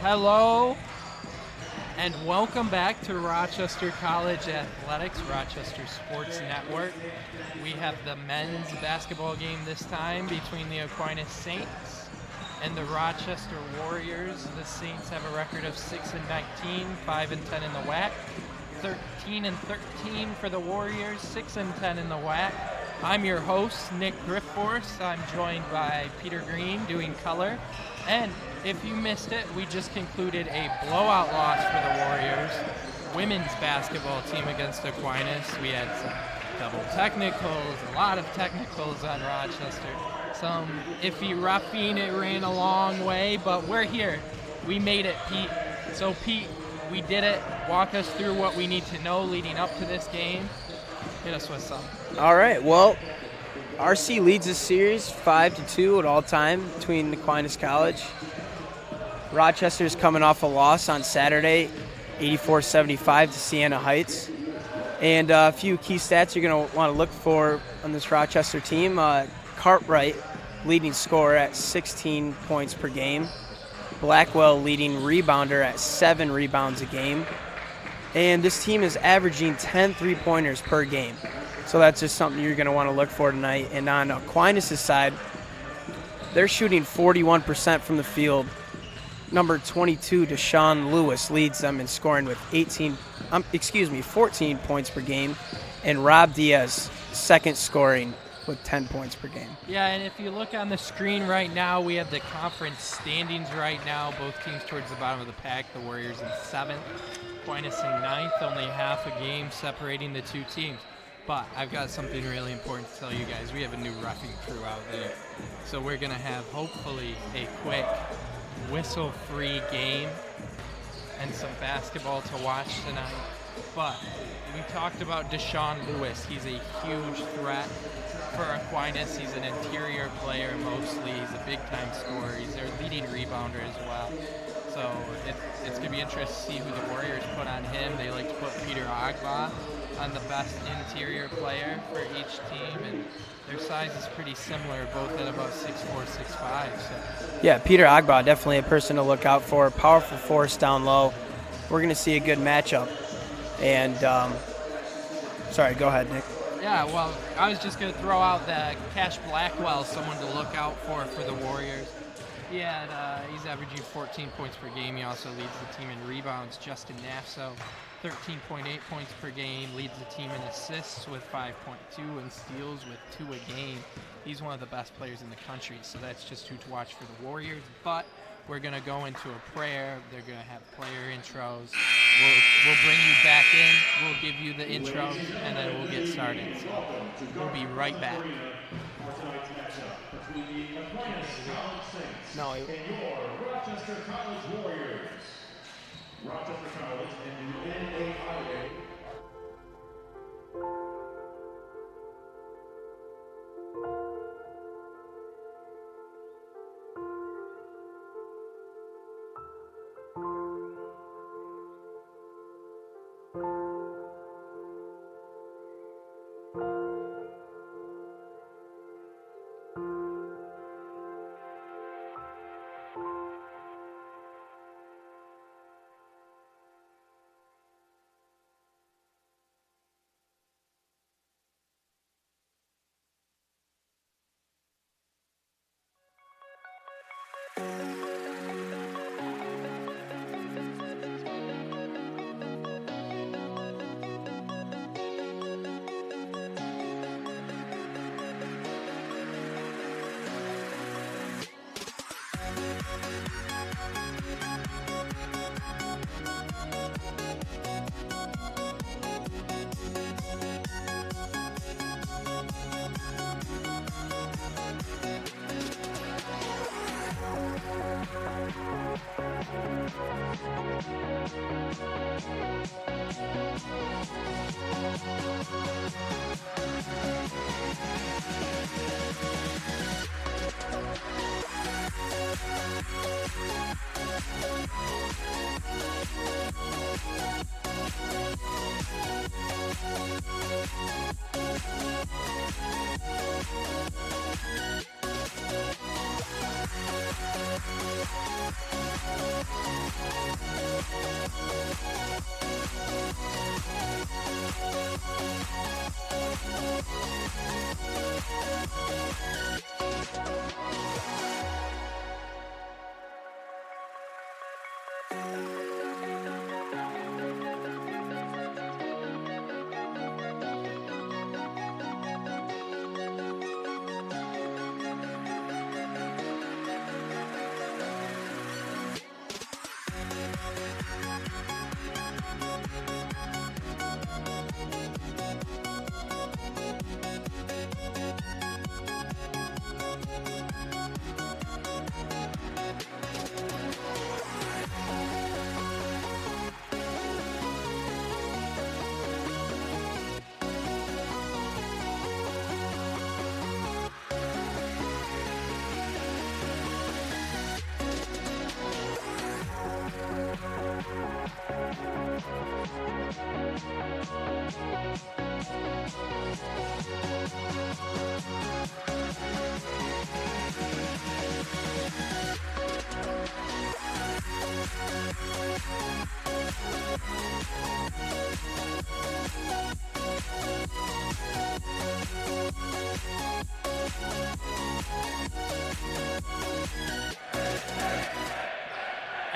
Hello, and welcome back to Rochester College Athletics, Rochester Sports Network. We have the men's basketball game this time between the Aquinas Saints and the Rochester Warriors. The Saints have a record of 6-19, 5-10 in the WAC, 13-13 for the Warriors, 6-10 in the WAC. I'm your host, Nick Griffforce. I'm joined by Peter Green doing color. And if you missed it, we just concluded a blowout loss for the Warriors women's basketball team against Aquinas. We had some double technicals, a lot of technicals on Rochester. Some iffy roughing, it ran a long way, but we're here. We made it, Pete. So, Pete, we did it. Walk us through what we need to know leading up to this game. Hit us with some. All right, well, RC leads this series 5-2 at all time between Aquinas College. Rochester's coming off a loss on Saturday, 84-75 to Siena Heights. And a few key stats you're going to want to look for on this Rochester team. Cartwright, leading scorer at 16 points per game. Blackwell, leading rebounder at 7 rebounds a game. And this team is averaging 10 three-pointers per game. So that's just something you're going to want to look for tonight. And on Aquinas' side, they're shooting 41% from the field. Number 22, Deshaun Lewis, leads them in scoring with 14 points per game. And Rob Diaz, second scoring with 10 points per game. Yeah, and if you look on the screen right now, we have the conference standings right now. Both teams towards the bottom of the pack. The Warriors in 7th, Aquinas in 9th, only half a game separating the two teams. But I've got something really important to tell you guys. We have a new roughing crew out there. So we're going to have, hopefully, a quick whistle-free game and some basketball to watch tonight. But we talked about Deshaun Lewis. He's a huge threat for Aquinas. He's an interior player mostly. He's a big-time scorer. He's their leading rebounder as well. So it's going to be interesting to see who the Warriors put on him. They like to put Peter Agba on the best interior player for each team, and their size is pretty similar, both at about 6'4", 6'5". So. Yeah, Peter Agba, definitely a person to look out for. Powerful force down low. We're going to see a good matchup. And, sorry, go ahead, Nick. Yeah, well, I was just going to throw out that Cash Blackwell, someone to look out for the Warriors. He's averaging 14 points per game. He also leads the team in rebounds. Justin Nafso, 13.8 points per game, leads the team in assists with 5.2 and steals with 2 a game. He's one of the best players in the country, so that's just who to watch for the Warriors. But we're going to go into a prayer. They're going to have player intros. We'll bring you back in. We'll give you the intros, and then we'll get started. So we'll be right back. No, and your Rochester College Warriors. Rochester College and NAIA.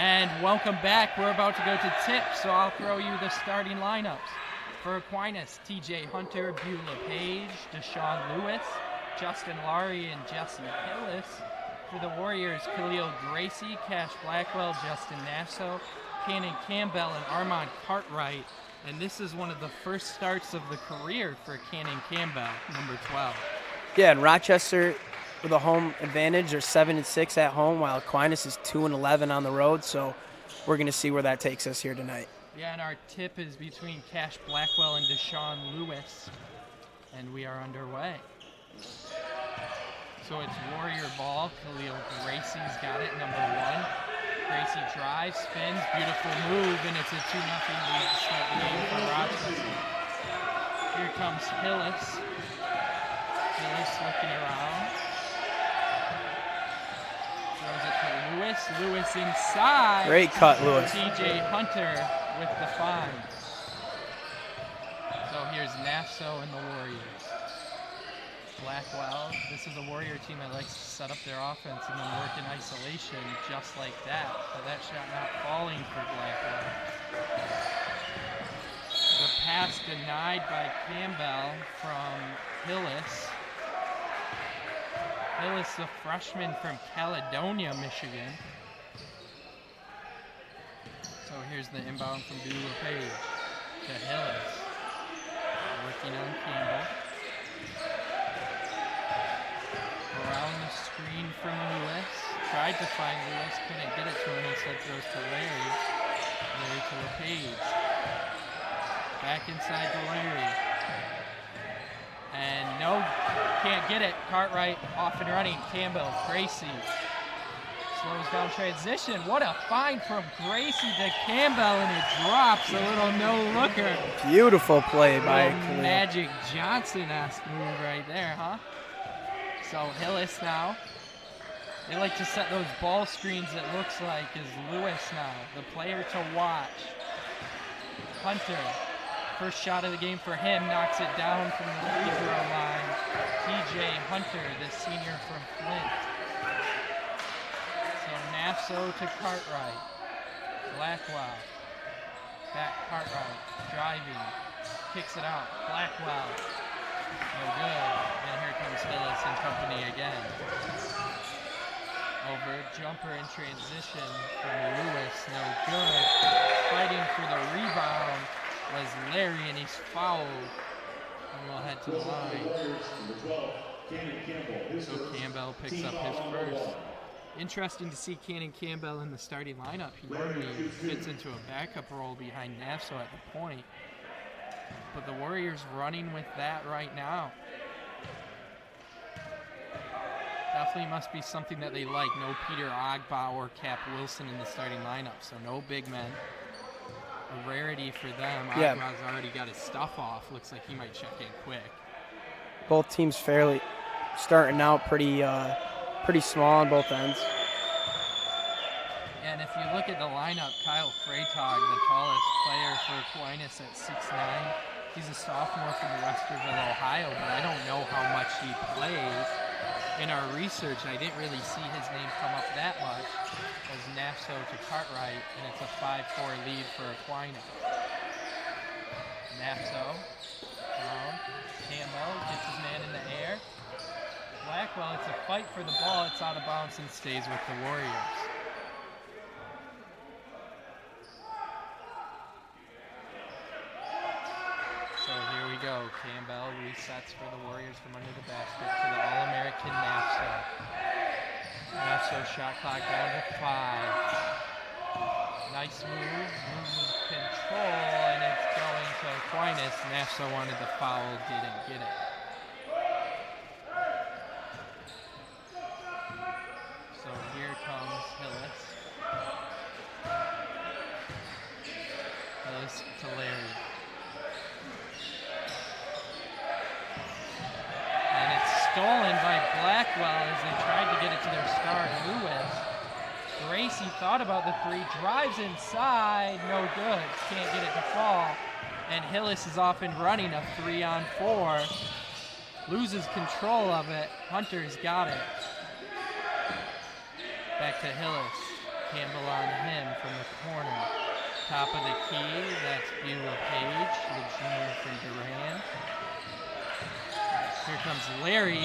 And welcome back. We're about to go to tip, so I'll throw you the starting lineups. For Aquinas, TJ Hunter, Beulah Page, Deshaun Lewis, Justin Laurie, and Jesse Hillis. For the Warriors, Khalil Gracie, Cash Blackwell, Justin Nasso, Cannon Campbell, and Armand Cartwright. And this is one of the first starts of the career for Cannon Campbell, number 12. Yeah, and Rochester with a home advantage. They're 7-6 at home, while Aquinas is 2-11 on the road. So we're going to see where that takes us here tonight. Yeah, and our tip is between Cash Blackwell and Deshaun Lewis, and we are underway. So it's Warrior ball. Khalil Gracie's got it, number 1. Gracie drives, spins, beautiful move, and it's a 2-0 lead to start the game for Rochester. Here comes Hillis. Hillis looking around. Throws it to Lewis. Lewis inside. Great cut, Lewis. TJ Hunter with the find. So here's Nasso and the Warriors. Blackwell, this is a Warrior team that likes to set up their offense and then work in isolation just like that. But that shot not falling for Blackwell. The pass denied by Campbell from Hillis. Hillis, the freshman from Caledonia, Michigan. So here's the inbound from Beulah Page to Hillis. Working on Campbell. Around the screen from Lewis. Tried to find Lewis, couldn't get it to him, instead throws to Larry. Larry to LePage. Back inside to Larry. And no, can't get it. Cartwright off and running. Campbell, Gracie. Slows down transition. What a find from Gracie to Campbell, and it drops. A little no-looker. Beautiful play by Khalil. Magic Johnson-esque move right there, huh? So Hillis now. They like to set those ball screens, it looks like, is Lewis now. The player to watch. Hunter. First shot of the game for him, knocks it down from the free throw line. TJ Hunter, the senior from Flint. So Nasso to Cartwright. Blackwell. Back Cartwright. Driving. Kicks it out. Blackwell. No good. And here comes Hillis and company again. Over. Jumper in transition from Lewis. No good. Fighting for the rebound was Larry, and he's fouled. And we'll head to the line. So Campbell picks up his first. Interesting to see Cannon Campbell in the starting lineup. He normally fits into a backup role behind Nasso at the point. But the Warriors running with that right now. Definitely must be something that they like. No Peter Ogba or Cap Wilson in the starting lineup, so no big men. A rarity for them. Yeah. Ogba's already got his stuff off. Looks like he might check in quick. Both teams fairly starting out pretty small on both ends. And if you look at the lineup, Kyle Freitag, the tallest player for Aquinas at 6'9". He's a sophomore from Westerville, Ohio, but I don't know how much he plays. In our research, I didn't really see his name come up that much. As Nasso to Cartwright, and it's a 5-4 lead for Aquinas. Nasso, Campbell gets his man in the air. Blackwell, it's a fight for the ball. It's out of bounds and stays with the Warriors. So here we go. Campbell resets for the Warriors from under the basket to the All-American Nasso. Nasso shot clock down to 5. Nice move. Loses control, and it's going to Aquinas. Nasso wanted the foul, didn't get it. So here comes Hillis. Hillis to Larry. And it's stolen by Blackwell as they tried to get it to their star, Lewis. Gracie thought about the three, drives inside, no good, can't get it to fall. And Hillis is off and running a 3-on-4. Loses control of it. Hunter's got it. Back to Hillis. Campbell on him from the corner. Top of the key, that's Beulah Page, the junior from Durham. Here comes Larry,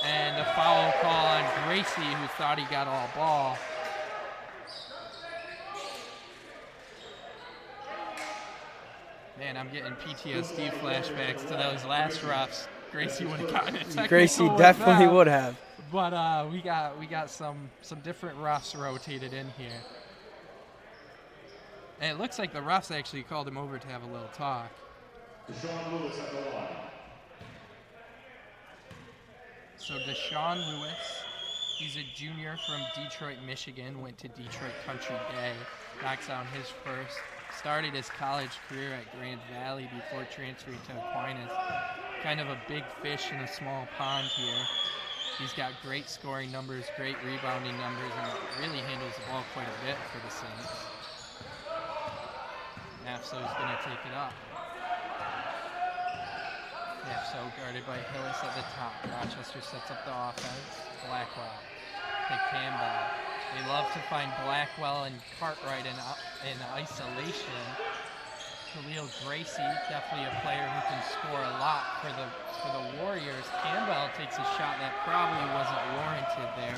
and a foul call on Gracie, who thought he got all ball. Man, I'm getting PTSD flashbacks to those last roughs. Gracie would have gotten it. Gracie definitely would have. But we got some different roughs rotated in here. And it looks like the refs actually called him over to have a little talk. Deshaun Lewis at the line. So Deshaun Lewis, he's a junior from Detroit, Michigan, went to Detroit Country Day, knocks down his first, started his college career at Grand Valley before transferring to Aquinas. Kind of a big fish in a small pond here. He's got great scoring numbers, great rebounding numbers, and really handles the ball quite a bit for the Saints. Nafso's going to take it up. Nafso guarded by Hillis at the top. Rochester sets up the offense. Blackwell to Campbell. They love to find Blackwell and Cartwright in isolation. Khalil Gracie, definitely a player who can score a lot for the Warriors. Campbell takes a shot that probably wasn't warranted there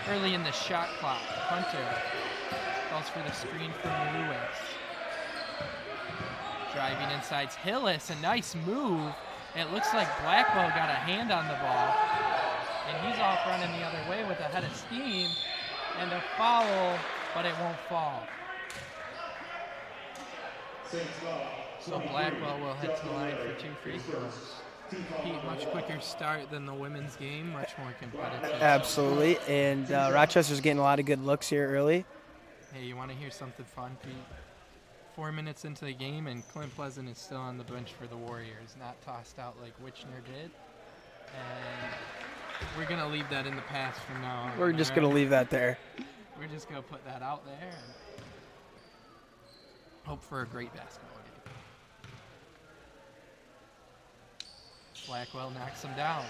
early in the shot clock. Hunter calls for the screen from Lewis. Driving inside Hillis, a nice move. It looks like Blackwell got a hand on the ball, and he's off running the other way with a head of steam, and a foul, but it won't fall. So Blackwell will head to the line for 2 free throws. Pete, much quicker start than the women's game, much more competitive. Absolutely, and Rochester's getting a lot of good looks here early. Hey, you want to hear something fun, Pete? 4 minutes into the game, and Clint Pleasant is still on the bench for the Warriors, not tossed out like Wichner did. And we're going to leave that in the past from now on. We're just going to leave that there. We're just going to put that out there and hope for a great basketball game. Blackwell knocks him down.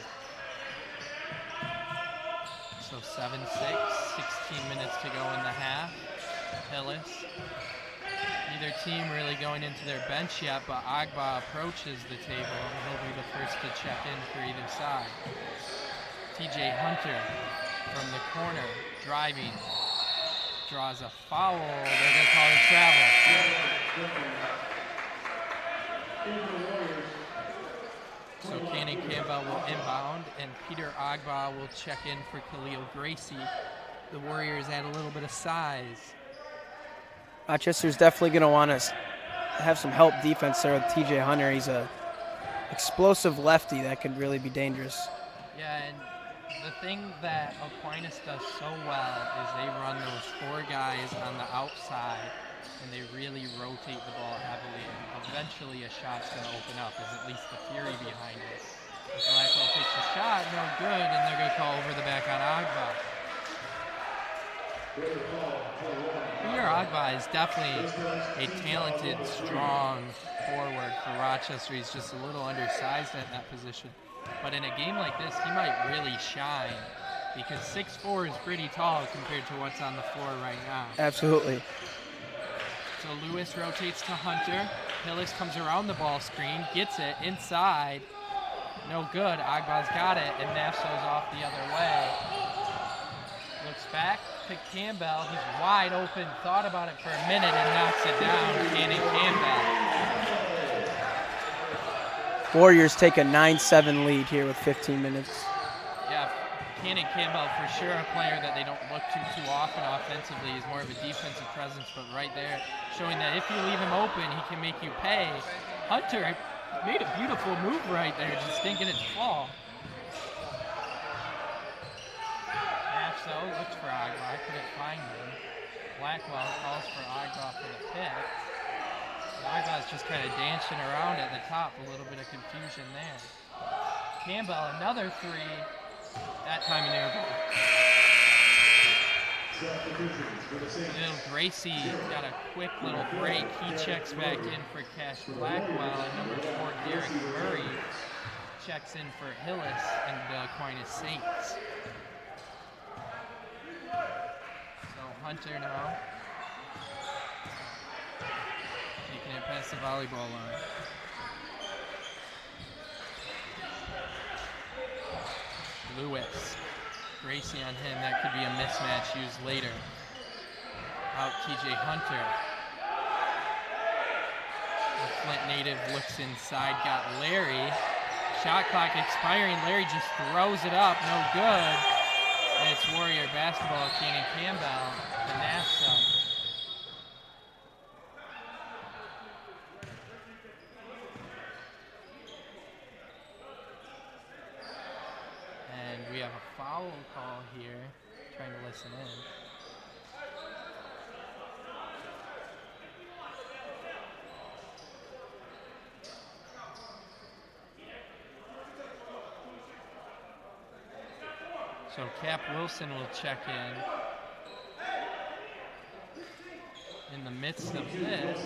So 7-6, 16 minutes to go in the half. Hillis. Neither team really going into their bench yet, but Agba approaches the table, and he'll be the first to check in for either side. TJ Hunter from the corner, driving, draws a foul. They're going to call it travel. So Cannon Campbell will inbound, and Peter Agba will check in for Khalil Gracie. The Warriors add a little bit of size. Rochester's definitely going to want to have some help defense there with TJ Hunter. He's a explosive lefty that could really be dangerous. Yeah, and the thing that Aquinas does so well is they run those 4 guys on the outside, and they really rotate the ball heavily, and eventually a shot's going to open up, is at least the theory behind it. If Blackwell takes a shot, no good, and they're going to call over the back on Agba. Peter Agba is definitely a talented, strong forward for Rochester. He's just a little undersized at that position. But in a game like this, he might really shine because 6'4" is pretty tall compared to what's on the floor right now. Absolutely. So Lewis rotates to Hunter. Hillis comes around the ball screen, gets it inside. No good. Agba's got it, and Nafso's off the other way. Looks back to Campbell. He's wide open. Thought about it for a minute and knocks it down. Cannon Campbell. Warriors take a 9-7 lead here with 15 minutes. Yeah, Cannon Campbell for sure a player that they don't look too often offensively. He's more of a defensive presence, but right there showing that if you leave him open, he can make you pay. Hunter made a beautiful move right there, just thinking it's fall. So looks for Agba. I couldn't find him. Blackwell calls for Agba for the pick. Agba's just kind of dancing around at the top. A little bit of confusion there. Campbell, another 3. That time an air ball. Little Gracie got a quick little break. He checks back in for Cash Blackwell. And number 4, Derek Murray, checks in for Hillis and the Aquinas Saints. Hunter now. Taking it past the volleyball line. Lewis. Gracie on him. That could be a mismatch used later. Out TJ Hunter. The Flint native looks inside. Got Larry. Shot clock expiring. Larry just throws it up. No good. And it's Warrior basketball. Cannon Campbell. The NASA. And we have a foul call here. Trying to listen in. So Cap Wilson will check in the midst of this.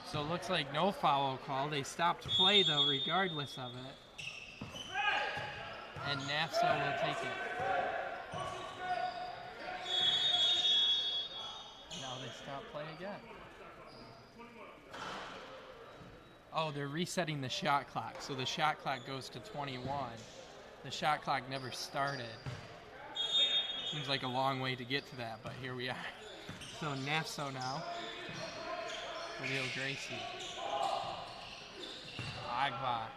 So it looks like no foul call. They stopped play though, regardless of it. And NAFSA will take it. Now they stop play again. Oh, they're resetting the shot clock. So the shot clock goes to 21. The shot clock never started. Seems like a long way to get to that, but here we are. So NAFSO now. Leo Gracie. Agba.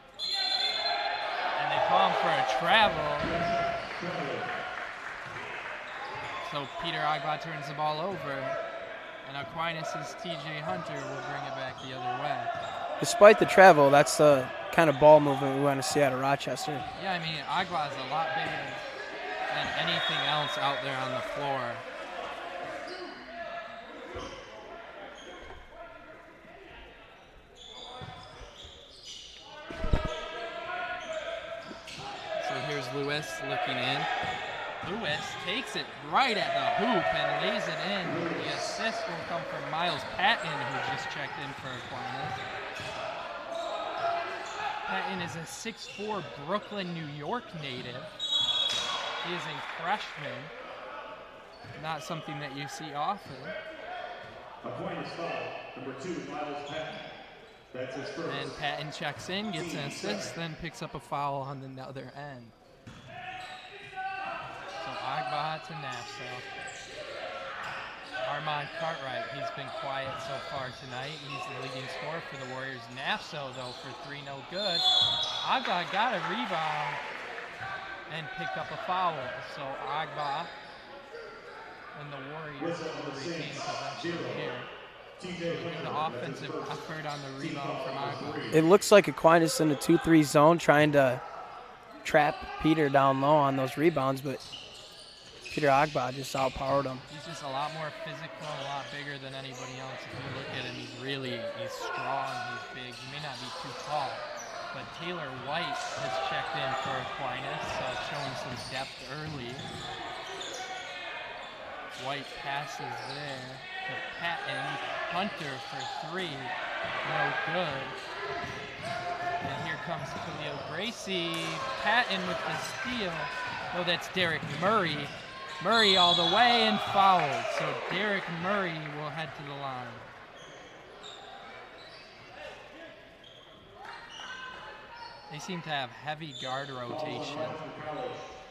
And they call him for a travel. So Peter Agba turns the ball over. And Aquinas' TJ Hunter will bring it back the other way. Despite the travel, that's the kind of ball movement we want to see out of Rochester. Yeah, I mean, Agba is a lot bigger than anything else out there on the floor. So here's Lewis looking in. Lewis takes it right at the hoop and lays it in. The assist will come from Miles Patton, who just checked in for Aquinas. Patton is a 6'4" Brooklyn, New York native. He is a freshman. Not something that you see often. Aquinas foul, number 2, Miles Patton. That's his first. And Patton checks in, gets an assist, then picks up a foul on the other end. So Agba to NAFSA. Armand Cartwright, he's been quiet so far tonight. He's the leading scorer for the Warriors. NAFSA, though, for 3, no good. Agba got a rebound and picked up a foul. So Agba and the Warriors will retain possession here. The offensive effort on the rebound from Agba. It looks like Aquinas in the 2-3 zone trying to trap Peter down low on those rebounds, but Peter Agba just outpowered him. He's just a lot more physical, a lot bigger than anybody else. If you look at him, he's strong, he's big. He may not be too tall. But Taylor White has checked in for Aquinas, showing some depth early. White passes there to Patton. Hunter for 3, no good. And here comes Khalil Gracie. Patton with the steal. Oh, that's Derek Murray. Murray all the way and fouled. So Derek Murray will head to the line. They seem to have heavy guard rotation.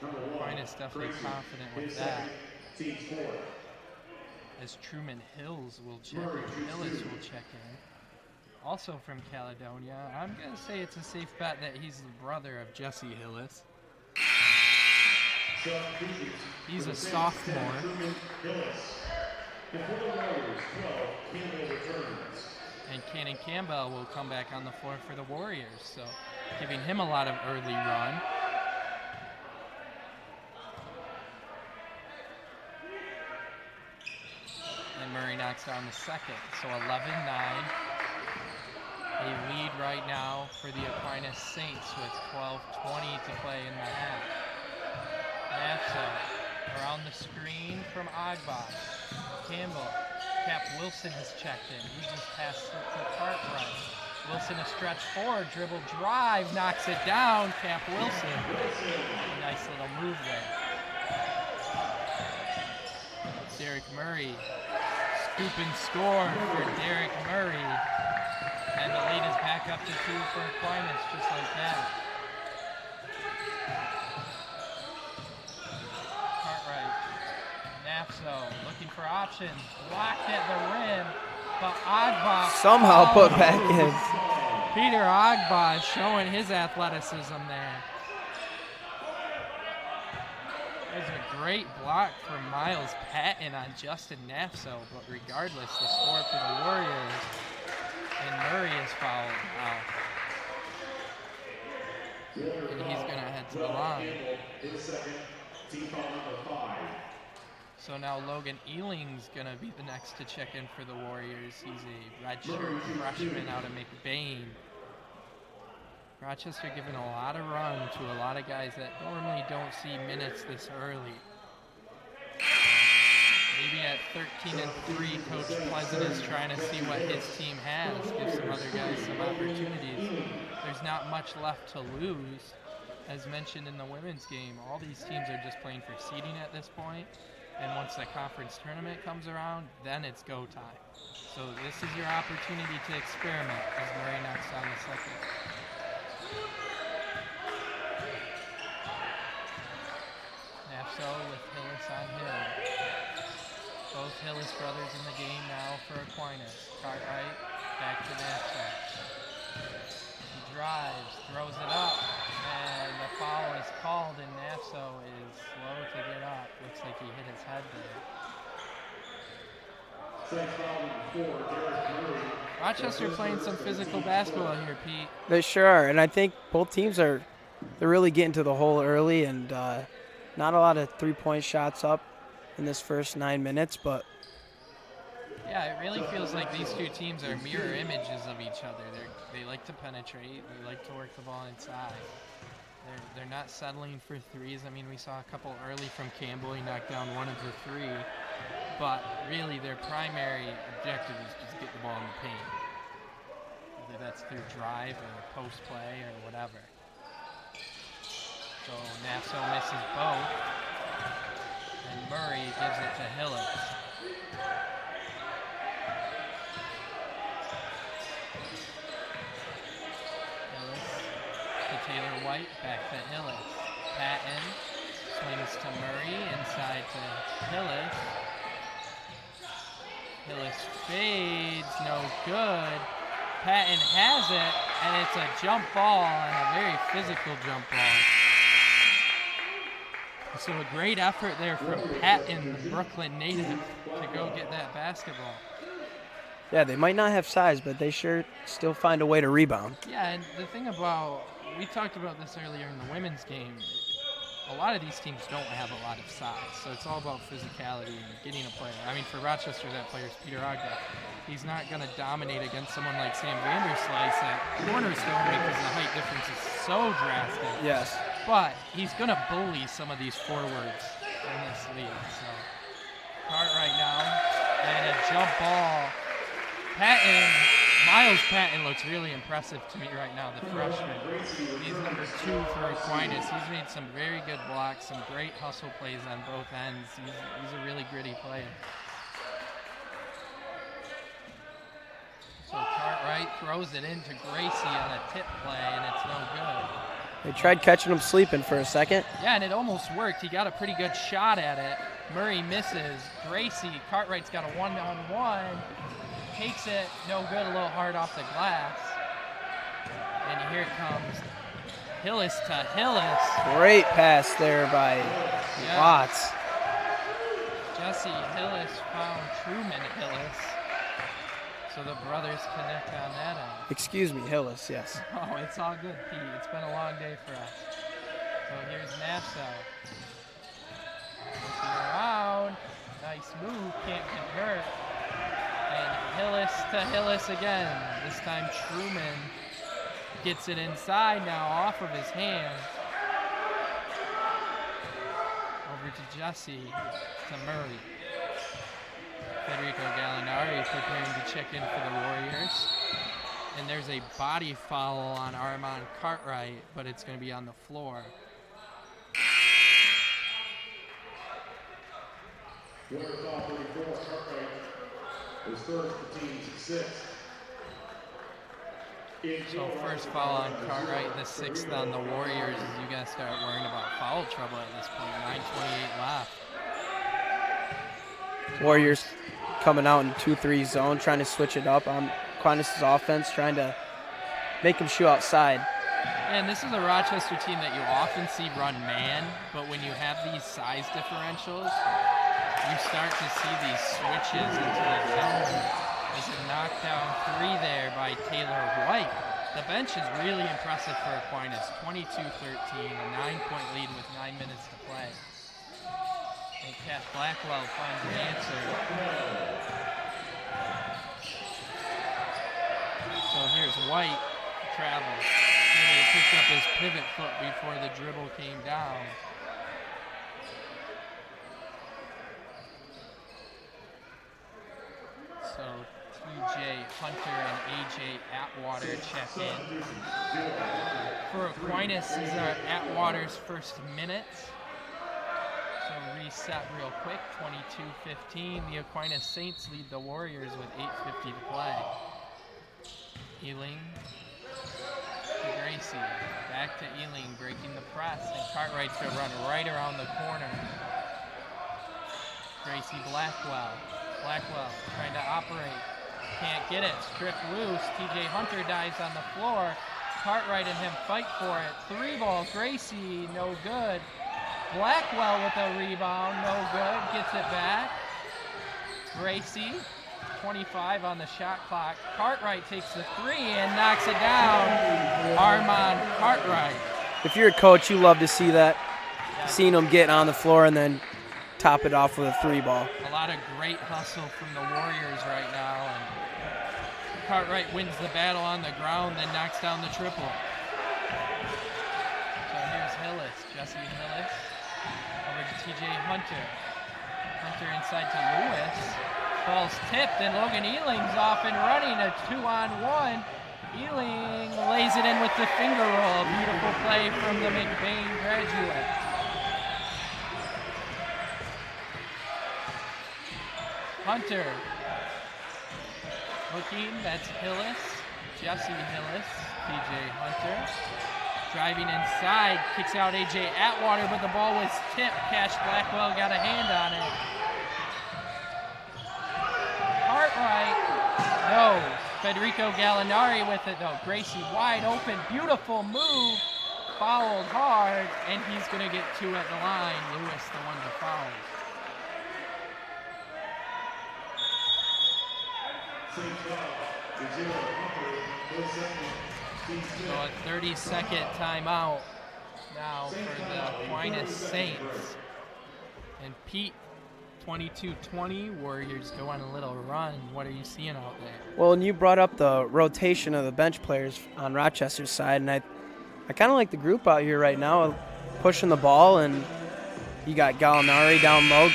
Aquinas definitely confident with that. As Truman Hills will check in. Hillis will check in. Also from Caledonia. I'm going to say it's a safe bet that he's the brother of Jesse Hillis. He's a sophomore. And Cannon Campbell will come back on the floor for the Warriors, so giving him a lot of early run. And Murray knocks down the second, so 11-9. A lead right now for the Aquinas Saints with 12:20 to play in the half. NAFSA around the screen from Agba. Campbell. Cap Wilson has checked in. He just passed it to Cartwright. Wilson a stretch forward, dribble drive, knocks it down. Cap Wilson. Nice little move there. Derek Murray. Scoop and score for Derek Murray. And the lead is back up to 2 for Aquinas, just like that. Cartwright. Nafso looking for options. Blocked at the rim. But Agba somehow put back in. Peter Agba showing his athleticism there. There's a great block from Miles Patton on Justin Nafso, but regardless, the score for the Warriors. And Murray is fouled now. And he's going to head to the line. So now Logan Ealing's going to be the next to check in for the Warriors. He's a redshirt freshman out of McBain. Rochester giving a lot of run to a lot of guys that normally don't see minutes this early. Maybe at 13-3, Coach Pleasant is trying to see what his team has, give some other guys some opportunities. There's not much left to lose. As mentioned in the women's game, all these teams are just playing for seeding at this point. And once the conference tournament comes around, then it's go time. So this is your opportunity to experiment as Murray knocks down the second. Nafso with Hillis on Hill. Both Hillis brothers in the game now for Aquinas. Cartwright back to Nafso. He drives, throws it up, and the foul is called, and Nafso is slow to get up. Looks like he hit his head there. Rochester playing some physical basketball here, Pete. They sure are, and I think both teams they're really getting to the hole early, and not a lot of three-point shots up in this first 9 minutes, but yeah, it really feels like these two teams are mirror images of each other. They like to penetrate. They like to work the ball inside. They're not settling for threes. I mean, we saw a couple early from Campbell. He knocked down one of the three. But really, their primary objective is just get the ball in the paint. Whether that's through drive or post play or whatever. So Nafso misses both. And Murray gives it to Hillis. Taylor White back to Hillis. Patton swings to Murray, inside to Hillis. Hillis fades, no good. Patton has it, and it's a jump ball, and a very physical jump ball. So a great effort there from Patton, the Brooklyn native, to go get that basketball. yeah, they might not have size, but they sure still find a way to rebound. Yeah, and the thing about, we talked about this earlier in the women's game, a lot of these teams don't have a lot of size, so it's all about physicality and getting a player. I mean, for Rochester, that player is Peter Agba. He's not going to dominate against someone like Sam Vanderslice at cornerstone because the height difference is so drastic. Yes. But he's going to bully some of these forwards in this league. So, Cartwright now, and a jump ball. Miles Patton looks really impressive to me right now, the freshman. He's number 2 for Aquinas. He's made some very good blocks, some great hustle plays on both ends. He's a really gritty player. So Cartwright throws it into Gracie on a tip play, and it's no good. They tried catching him sleeping for a second. Yeah, and it almost worked. He got a pretty good shot at it. Murray misses. Cartwright's got a one-on-one. Takes it, no good, a little hard off the glass. And here it comes. Hillis to Hillis. Great pass there by Watts. Jesse Hillis found Truman Hillis. So the brothers connect on that end. Excuse me, Hillis, yes. Oh, it's all good, Pete. It's been a long day for us. So here's Nafso. Looking around. Nice move, can't convert. And Hillis to Hillis again. This time Truman gets it inside now off of his hand. Over to Jesse, to Murray. Federico Gallinari preparing to check in for the Warriors. And there's a body foul on Armand Cartwright, but it's going to be on the floor. Winner foul 34, Cartwright. His first, the team's sixth. So first foul on Cartwright, the sixth on the Warriors, as you guys start worrying about foul trouble at this point. 9:28 left. Warriors coming out in 2-3 zone, trying to switch it up on Aquinas' offense, trying to make him shoot outside. And this is a Rochester team that you often see run man, but when you have these size differentials, you start to see these switches into the zone. There's a knockdown three there by Taylor White. The bench is really impressive for Aquinas. 22-13, a 9-point lead with 9 minutes to play. And Cash Blackwell finds an answer. So here's White, travels. He picked up his pivot foot before the dribble came down. So TJ Hunter and AJ Atwater check in. For Aquinas, these are Atwater's first minutes. So reset real quick, 22-15. The Aquinas Saints lead the Warriors with 8:50 to play. Ealing to Gracie, back to Ealing, breaking the press, and Cartwright's gonna run right around the corner. Gracie Blackwell trying to operate, can't get it, stripped loose. TJ Hunter dives on the floor. Cartwright and him fight for it. 3-ball, Gracie, no good. Blackwell with a rebound, no good, gets it back. Gracie, 25 on the shot clock. Cartwright takes the three and knocks it down. Armand Cartwright. If you're a coach, you love to see that, seeing him get on the floor and then top it off with a 3-ball. A lot of great hustle from the Warriors right now, and Cartwright wins the battle on the ground, then knocks down the triple. So here's Hillis, Jesse Hillis, over to TJ Hunter. Hunter inside to Lewis. Ball's tipped, and Logan Ealing's off and running, a 2-on-1. Ealing lays it in with the finger roll. Beautiful play from the McBain graduate. Hunter looking, that's Hillis, Jesse Hillis, TJ Hunter. Driving inside, kicks out AJ Atwater, but the ball was tipped. Cash Blackwell got a hand on it. Cartwright, no. Federico Gallinari with it though. Gracie wide open, beautiful move. Fouled hard, and he's gonna get 2 at the line. Lewis, the one to foul. So a 30-second timeout now for the Aquinas Saints. And Pete, 22-20, Warriors go on a little run. What are you seeing out there? Well, and you brought up the rotation of the bench players on Rochester's side, and I kind of like the group out here right now, pushing the ball, and you got Gallinari down low,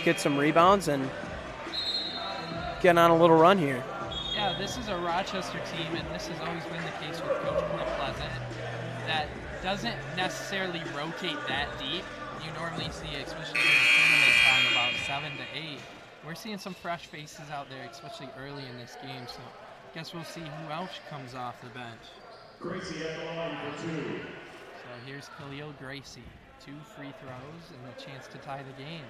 get some rebounds, and getting on a little run here. Yeah, this is a Rochester team, and this has always been the case with Coach Cliff Pleasant, that doesn't necessarily rotate that deep. You normally see, especially in the tournament time, about 7 to 8. We're seeing some fresh faces out there, especially early in this game, so I guess we'll see who else comes off the bench. Gracie at the line for 2. So here's Khalil Gracie. 2 free throws and a chance to tie the game.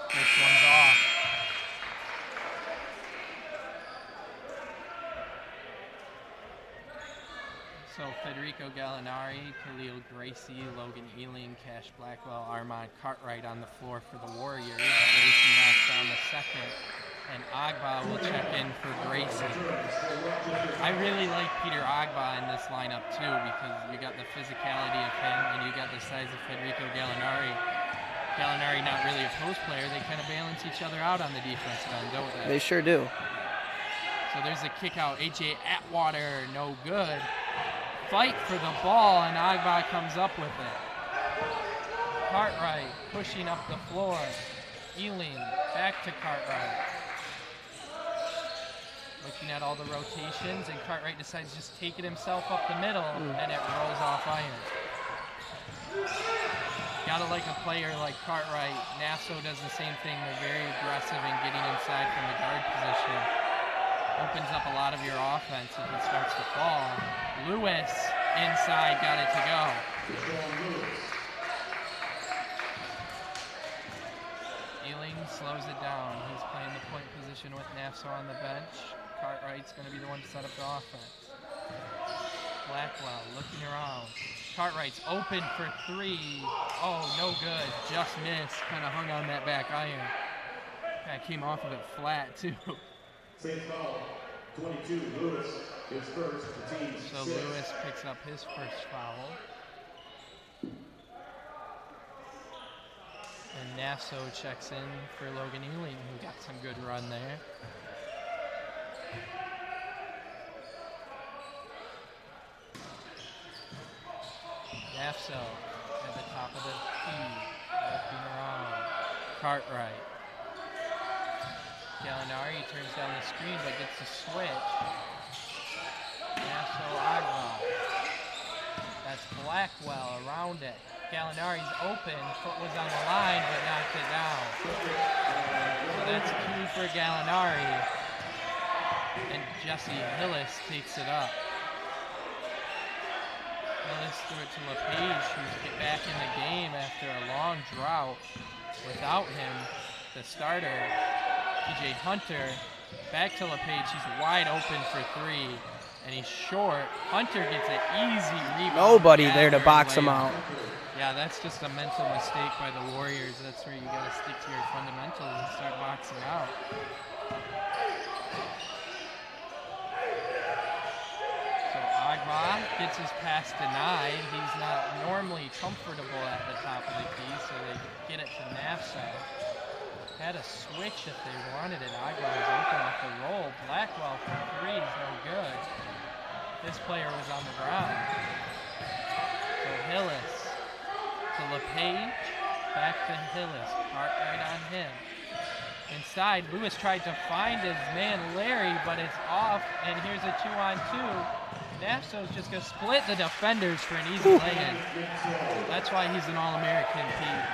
First one's off. So Federico Gallinari, Khalil Gracie, Logan Ealing, Cash Blackwell, Armand Cartwright on the floor for the Warriors. Gracie knocks down the second, and Agba will check in for Gracie. I really like Peter Agba in this lineup too, because you got the physicality of him and you got the size of Federico Gallinari. Gallinari not really a post player, they kind of balance each other out on the defensive end, don't they? They sure do. So there's a kick out, AJ Atwater, no good. Fight for the ball, and Agba comes up with it. Cartwright pushing up the floor. Ealing back to Cartwright. Looking at all the rotations, and Cartwright decides to just take it himself up the middle, and it rolls off iron. Gotta like a player like Cartwright. Nassau does the same thing. They're very aggressive in getting inside from the guard position. Opens up a lot of your offense if it starts to fall. Lewis inside, got it to go. Ealing slows it down. He's playing the point position with Nassau on the bench. Cartwright's going to be the one to set up the offense. Blackwell looking around. Cartwright's open for three. Oh, no good. Just missed. Kind of hung on that back iron. That came off of it flat, too. Same foul. 22, Lewis, his first, the team. So Lewis picks up his first foul. And Nassau checks in for Logan Ealing, who got some good run there. Nassau at the top of the key, looking around. Cartwright. Gallinari turns down the screen but gets the switch. Nassau Agua. That's Blackwell around it. Gallinari's open, foot was on the line but knocked it down. So that's two for Gallinari. And Jesse Hillis takes it up. Hillis threw it to LePage, who's back in the game after a long drought. Without him, the starter, TJ Hunter, back to LePage. He's wide open for three, and he's short. Hunter gets an easy rebound. Nobody there to box him out. Yeah, that's just a mental mistake by the Warriors. That's where you got to stick to your fundamentals and start boxing out. So Agba gets his pass denied. He's not normally comfortable at the top of the key, so they get it to Nassau. Had a switch if they wanted it. Agba was open off the roll. Blackwell for three is no good. This player was on the ground. So Hillis to LePage, back to Hillis. Cartwright on him. Inside, Lewis tried to find his man Larry, but it's off, and here's a 2-on-2. Nassau's just going to split the defenders for an easy lay-in. That's why he's an All-American, Pete.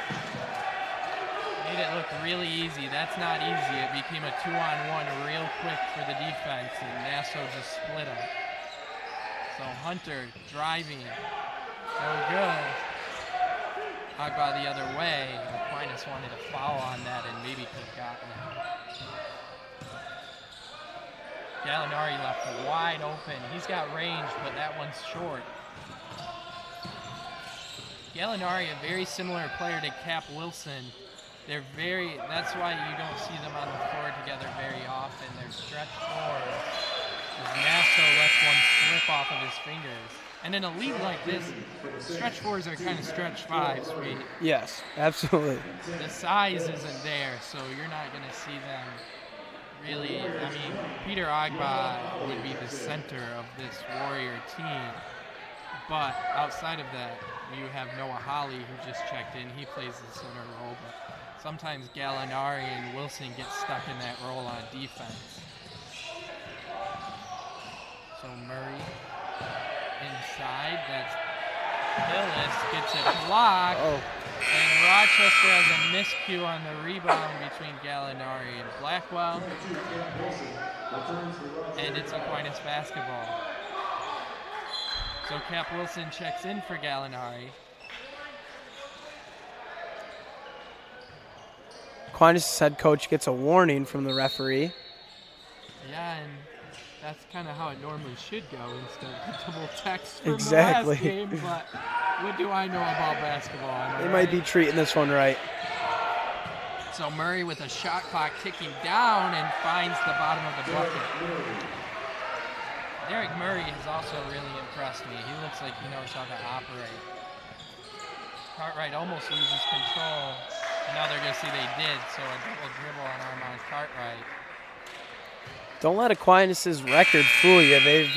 Made it look really easy. That's not easy. It became a 2-on-1 real quick for the defense, and Nassau just split them. So Hunter driving. No good. Agba the other way. Aquinas wanted a foul on that and maybe could have gotten it. Gallinari left wide open. He's got range, but that one's short. Gallinari, a very similar player to Cap Wilson. That's why you don't see them on the floor together very often. They're stretch fours. Nassau lets one slip off of his fingers. And in a league like this, stretch fours are kind of stretch fives. Yes, absolutely. The size isn't there, so you're not going to see them really. I mean, Peter Agba would be the center of this Warrior team. But outside of that, you have Noah Hawley, who just checked in. He plays the center role. But sometimes Gallinari and Wilson get stuck in that role on defense. So Murray inside, that's Hillis, gets it blocked, and Rochester has a miscue on the rebound between Gallinari and Blackwell, and it's Aquinas basketball. So Cap Wilson checks in for Gallinari. Aquinas' head coach gets a warning from the referee. Yeah, and that's kind of how it normally should go instead of double text from exactly. the last game, but what do I know about basketball? They might be treating this one right. So Murray with a shot clock ticking down and finds the bottom of the bucket. Derek Murray has also really impressed me. He looks like he knows how to operate. Cartwright almost loses control, and now they're going to see they did, so a double dribble on Armand Cartwright. Don't let Aquinas' record fool you. They've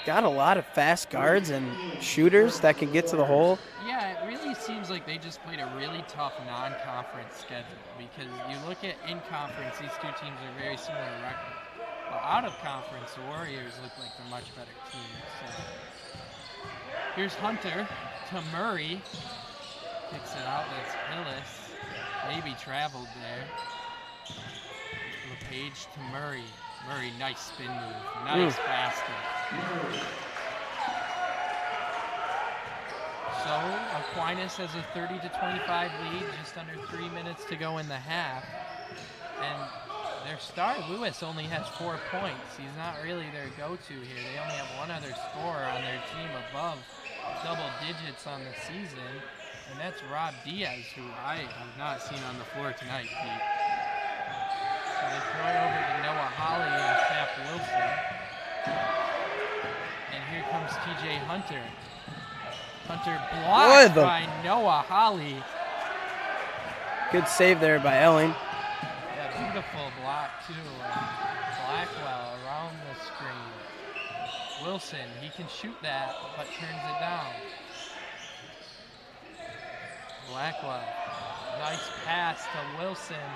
got a lot of fast guards and shooters that can get to the hole. Yeah, it really seems like they just played a really tough non-conference schedule, because you look at in-conference, these two teams are very similar record. But out of conference, the Warriors look like they're much better team. So here's Hunter to Murray. Kicks it out. That's Hillis. Maybe traveled there. LePage to Murray. Murray, nice spin move. Nice basket. So Aquinas has a 30-25 lead, just under 3 minutes to go in the half. And their star, Lewis, only has 4 points. He's not really their go-to here. They only have one other scorer on their team above double digits on the season, and that's Rob Diaz, who I have not seen on the floor tonight, Pete. So they throw it over to Noah Holly and Cap Wilson. And here comes TJ Hunter. Hunter blocked by Noah Holly. Good save there by Elling. Yeah, beautiful block too. Blackwell around the screen. Wilson, he can shoot that, but turns it down. Blackwell, nice pass to Wilson.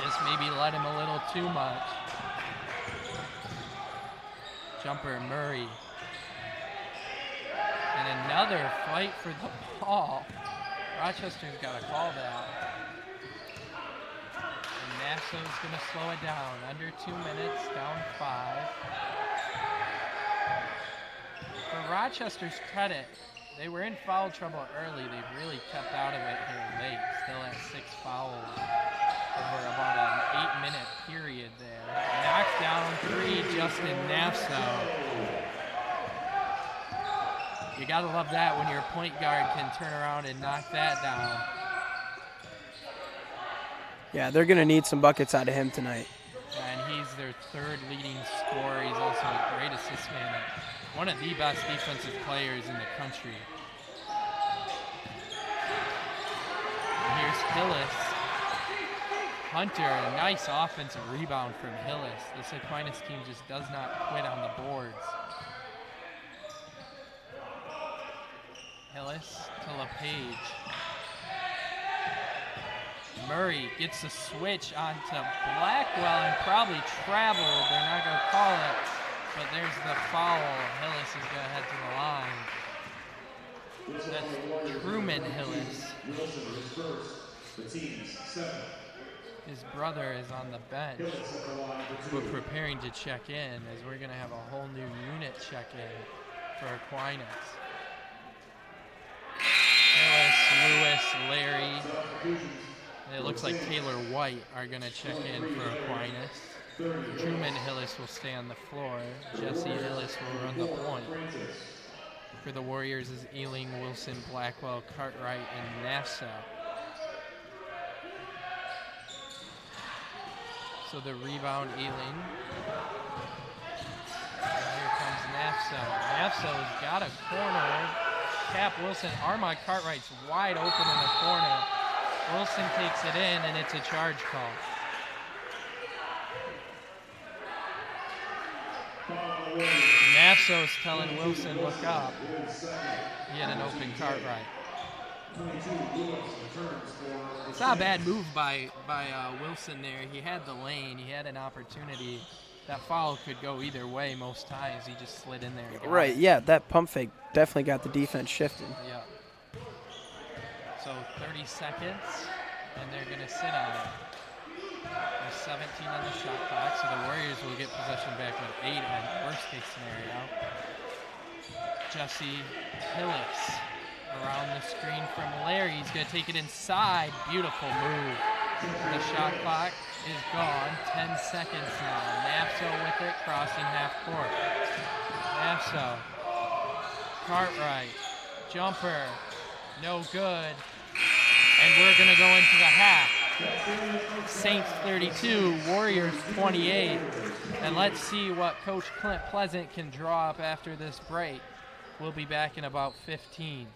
Just maybe let him a little too much. Jumper Murray. And another fight for the ball. Rochester's got to call that. And Nassau's going to slow it down. Under 2 minutes, down 5. For Rochester's credit, they were in foul trouble early. They've really kept out of it here late. Still at 6 fouls over about an 8-minute period there. Knocked down 3, Justin Nassau. You gotta love that when your point guard can turn around and knock that down. Yeah, they're gonna need some buckets out of him tonight. And he's their 3rd leading scorer. He's also a great assist man. One of the best defensive players in the country. And here's Hillis. Hunter, a nice offensive rebound from Hillis. This Aquinas team just does not quit on the boards. Hillis to LePage. Murray gets a switch onto Blackwell and probably traveled. They're not going to call it, but there's the foul. Hillis is going to head to the line. That's Truman Hillis. His brother is on the bench. We're preparing to check in as we're going to have a whole new unit check in for Aquinas. Hillis, Lewis, Larry. And it looks like Taylor White are going to check in for Aquinas. Truman Hillis will stay on the floor. Jesse Hillis will run the point. For the Warriors is Ealing, Wilson, Blackwell, Cartwright, and Nassau. So the rebound, Ealing. And here comes Nassau. Nassau's got a corner. Cap Wilson, Armand Cartwright's wide open in the corner. Wilson takes it in, and it's a charge call. Nassau's telling Wilson, look up. He had an open Cartwright. It's not a bad move by Wilson there. He had the lane. He had an opportunity. That foul could go either way most times. He just slid in there. Right, yeah, that pump fake definitely got the defense shifting. Yeah. So 30 seconds, and they're going to sit on it. There's 17 on the shot clock, so the Warriors will get possession back with 8 in worst case scenario. Jesse Hillis around the screen from Larry. He's going to take it inside. Beautiful move. The shot clock is gone. 10 seconds now. Nassau with it, crossing half court. Nassau. Cartwright. Jumper. No good. And we're going to go into the half. Saints 32, Warriors 28. And let's see what Coach Clint Pleasant can draw up after this break. We'll be back in about 15.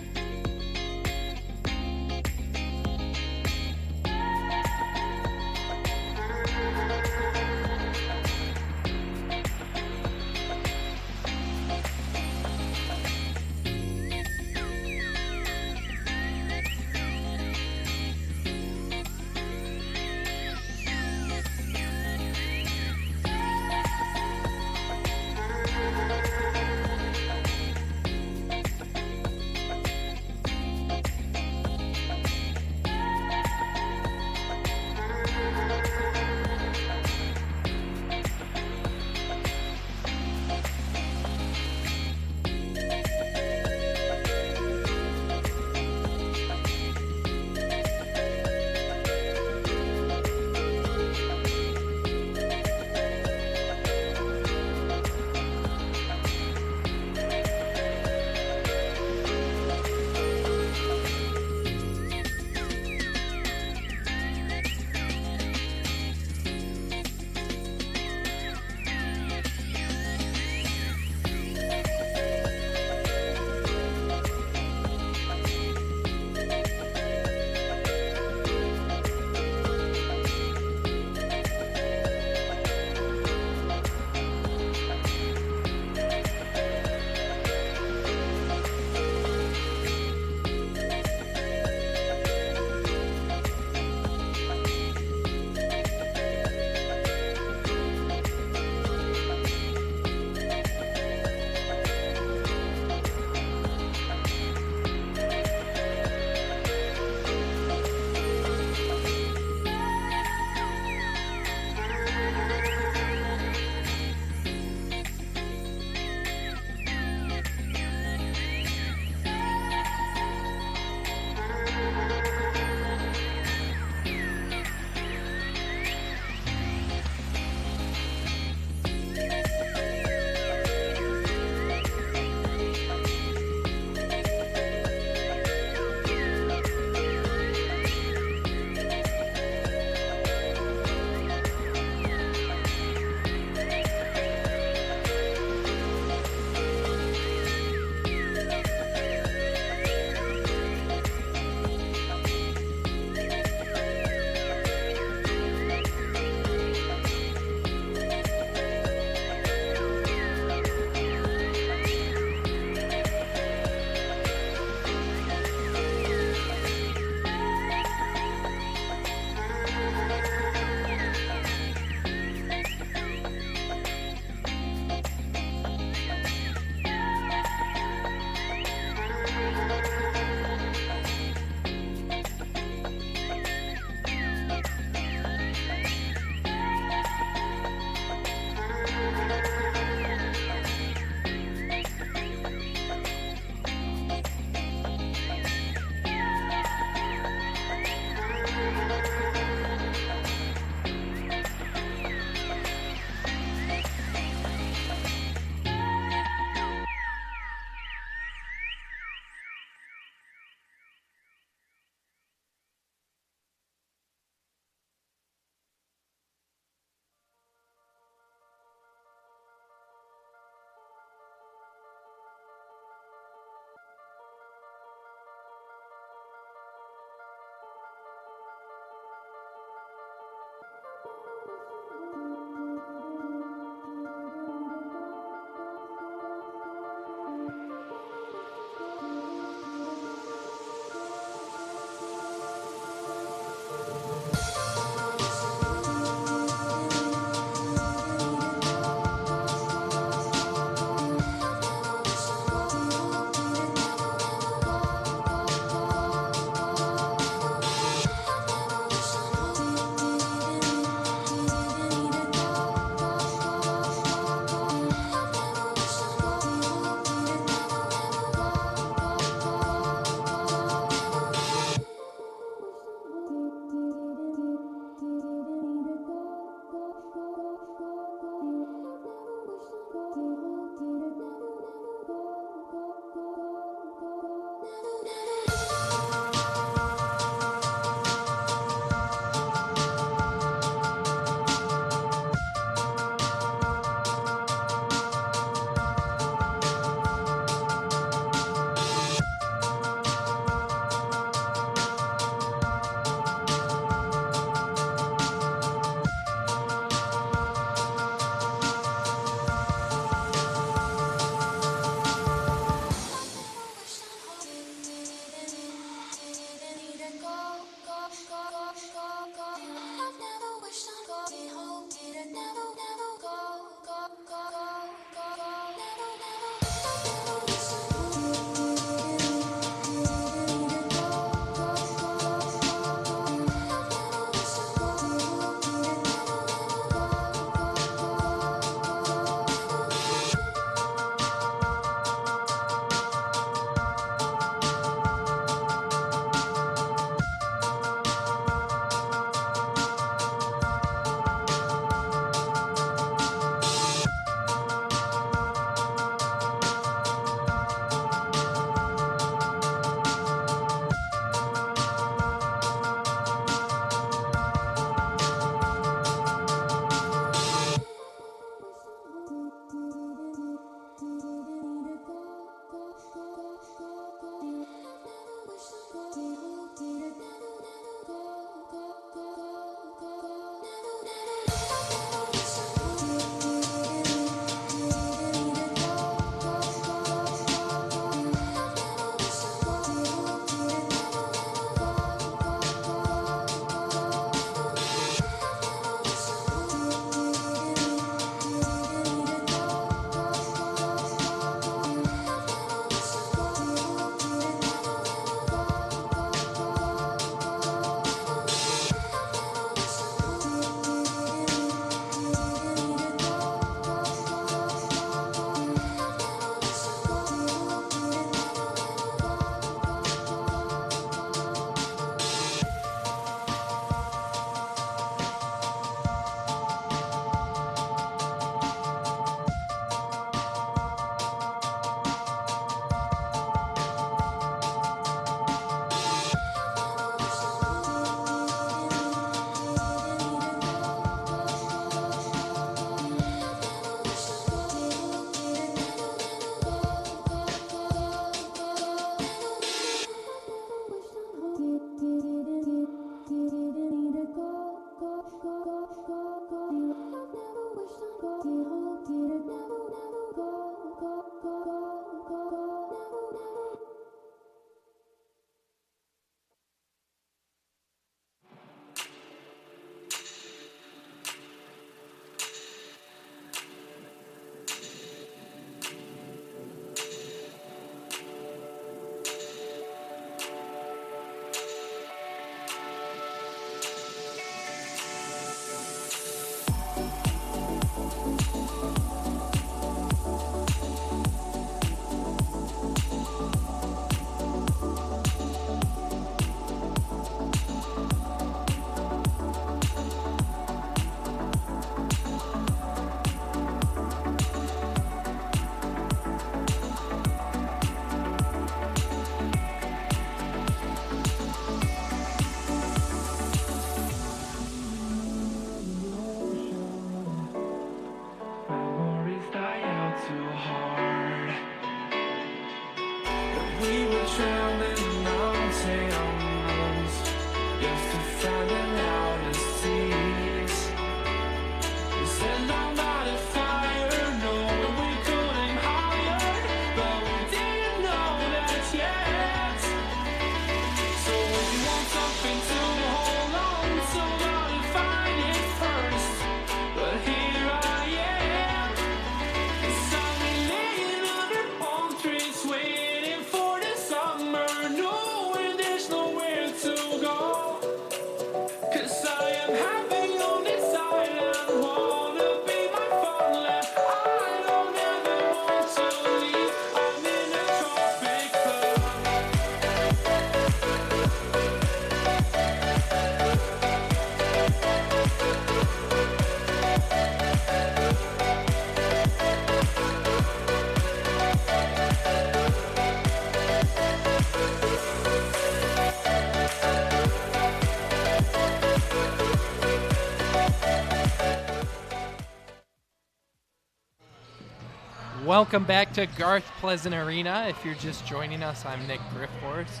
Welcome back to Garth Pleasant Arena. If you're just joining us, I'm Nick Griffhorst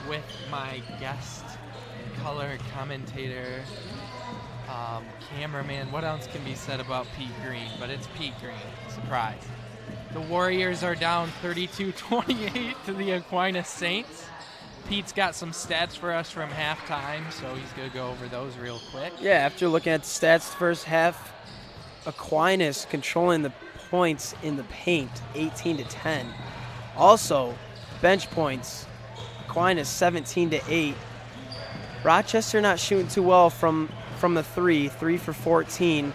with my guest, color commentator, cameraman. What else can be said about Pete Green? But it's Pete Green. Surprise. The Warriors are down 32-28 to the Aquinas Saints. Pete's got some stats for us from halftime, so he's going to go over those real quick. Yeah, after looking at the stats the first half, Aquinas controlling the points in the paint, 18-10. Also, bench points, Aquinas 17-8. Rochester not shooting too well from the 3 for 14,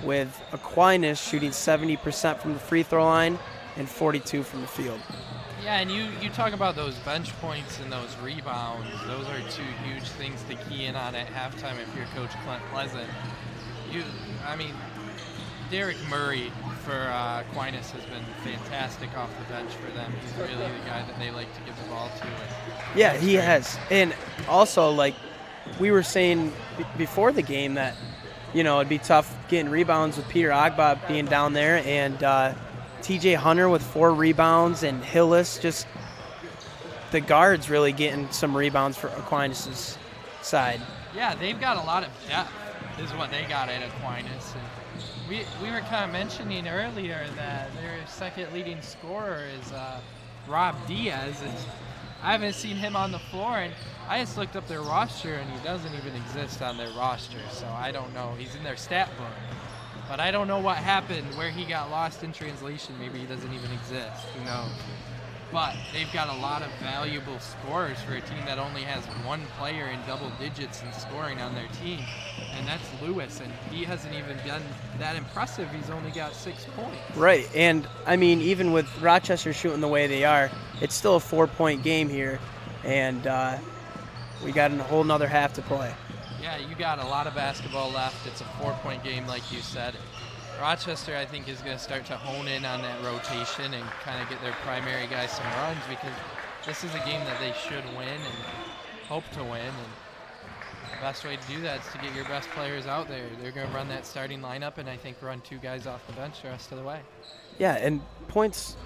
with Aquinas shooting 70% from the free throw line and 42 from the field. Yeah, and you talk about those bench points and those rebounds. Those are two huge things to key in on at halftime if you're Coach Clint Pleasant. Derek Murray for Aquinas has been fantastic off the bench for them. He's really the guy that they like to give the ball to. Yeah, he has. And also, like we were saying before the game, that it'd be tough getting rebounds with Peter Agba being down there, and TJ Hunter with 4 rebounds, and Hillis, just the guards really getting some rebounds for Aquinas' side. Yeah, they've got a lot of depth is what they got at Aquinas. And we were kind of mentioning earlier that their second leading scorer is Rob Diaz. And I haven't seen him on the floor, and I just looked up their roster, and he doesn't even exist on their roster. So I don't know. He's in their stat book. But I don't know what happened, where he got lost in translation. Maybe he doesn't even exist. Who knows? But they've got a lot of valuable scorers for a team that only has one player in double digits in scoring on their team, and that's Lewis, and he hasn't even been that impressive. He's only got 6 points. Right, and I mean, even with Rochester shooting the way they are, it's still a 4-point game here, and we got a whole nother half to play. Yeah, you got a lot of basketball left. It's a 4-point game, like you said. Rochester, I think, is going to start to hone in on that rotation and kind of get their primary guys some runs, because this is a game that they should win and hope to win. And the best way to do that is to get your best players out there. They're going to run that starting lineup and I think run 2 guys off the bench the rest of the way. Yeah, and points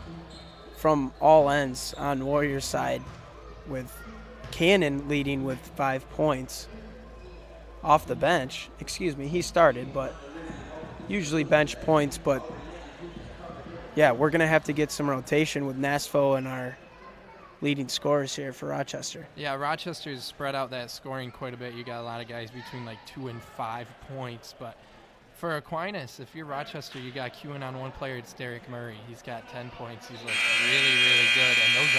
from all ends on Warriors' side, with Cannon leading with 5 points off the bench. He started, but usually bench points. But yeah, we're gonna have to get some rotation with Nasfo and our leading scorers here for Rochester. Yeah, Rochester's spread out that scoring quite a bit. You got a lot of guys between like 2 and 5 points. But for Aquinas, if you're Rochester, you got queuing on one player. It's Derek Murray. He's got 10 points. He's like really, really good. And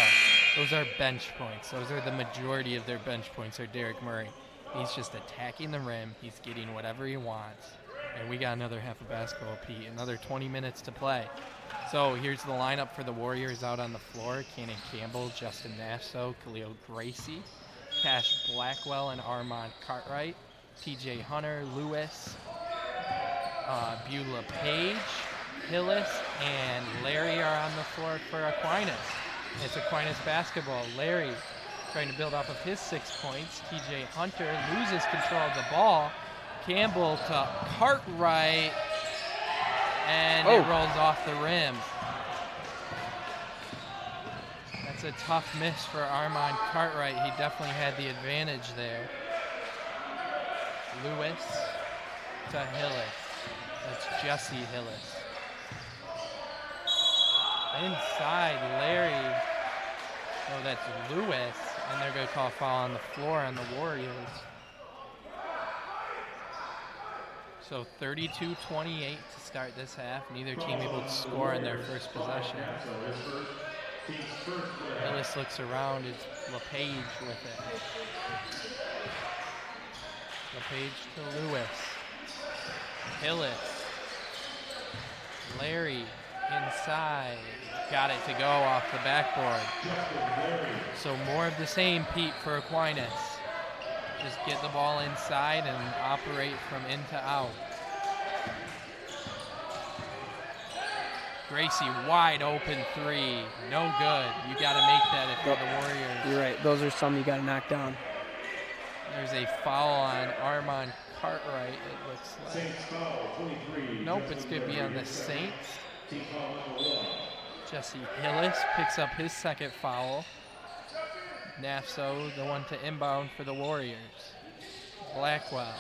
those are bench points. Those are the majority of their bench points are Derek Murray. He's just attacking the rim. He's getting whatever he wants. And we got another half of basketball, Pete. Another 20 minutes to play. So here's the lineup for the Warriors out on the floor. Cannon Campbell, Justin Nasso, Khalil Gracie, Cash Blackwell, and Armand Cartwright. TJ Hunter, Lewis, Beulah Page, Hillis, and Larry are on the floor for Aquinas. It's Aquinas basketball. Larry trying to build off of his 6 points. TJ Hunter loses control of the ball. Campbell to Cartwright, and it rolls off the rim. That's a tough miss for Armand Cartwright. He definitely had the advantage there. Lewis to Hillis. That's Jesse Hillis. Inside, Larry. Oh, that's Lewis. And they're going to call a foul on the floor on the Warriors. So 32-28 to start this half. Neither team able to score in their first possession. Hillis looks around. It's LePage with it. LePage to Lewis. Hillis. Larry inside. Got it to go off the backboard. So more of the same, Pete, for Aquinas. Just get the ball inside and operate from in to out. Gracie, wide open three. No good. You got to make that if you're the Warriors. You're right. Those are some you got to knock down. There's a foul on Armand Cartwright, it looks like. Nope, it's going to be on the Saints. Jesse Hillis picks up his second foul. Nafso, the one to inbound for the Warriors. Blackwell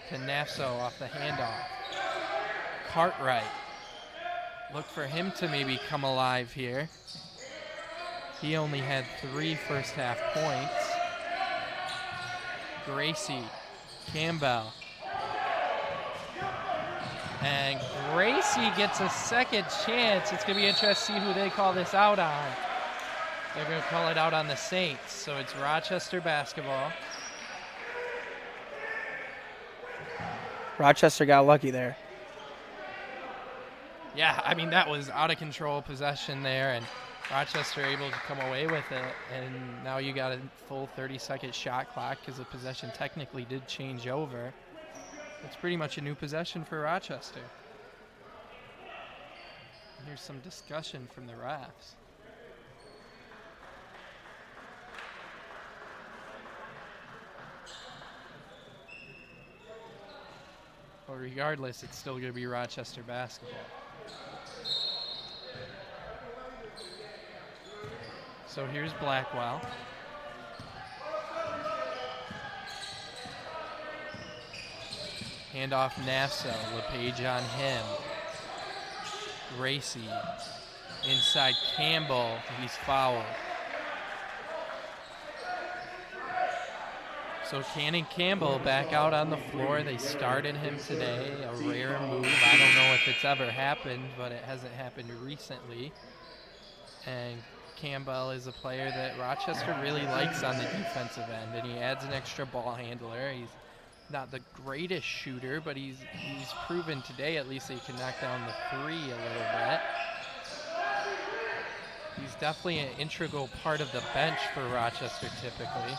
to Nafso off the handoff. Cartwright. Look for him to maybe come alive here. He only had 3 first half points. Gracie, Campbell. And Gracie gets a second chance. It's going to be interesting to see who they call this out on. They're going to call it out on the Saints. So it's Rochester basketball. Rochester got lucky there. Yeah, I mean, that was out of control possession there, and Rochester able to come away with it. And now you got a full 30-second shot clock because the possession technically did change over. It's pretty much a new possession for Rochester. Here's some discussion from the refs. Well, regardless, it's still going to be Rochester basketball. So here's Blackwell. Handoff Nafso, LePage on him. Gracie inside Campbell, he's fouled. So Cannon Campbell back out on the floor. They started him today, a rare move. I don't know if it's ever happened, but it hasn't happened recently. And Campbell is a player that Rochester really likes on the defensive end, and he adds an extra ball handler. He's not the greatest shooter, but he's proven today at least that he can knock down the three a little bit. He's definitely an integral part of the bench for Rochester typically.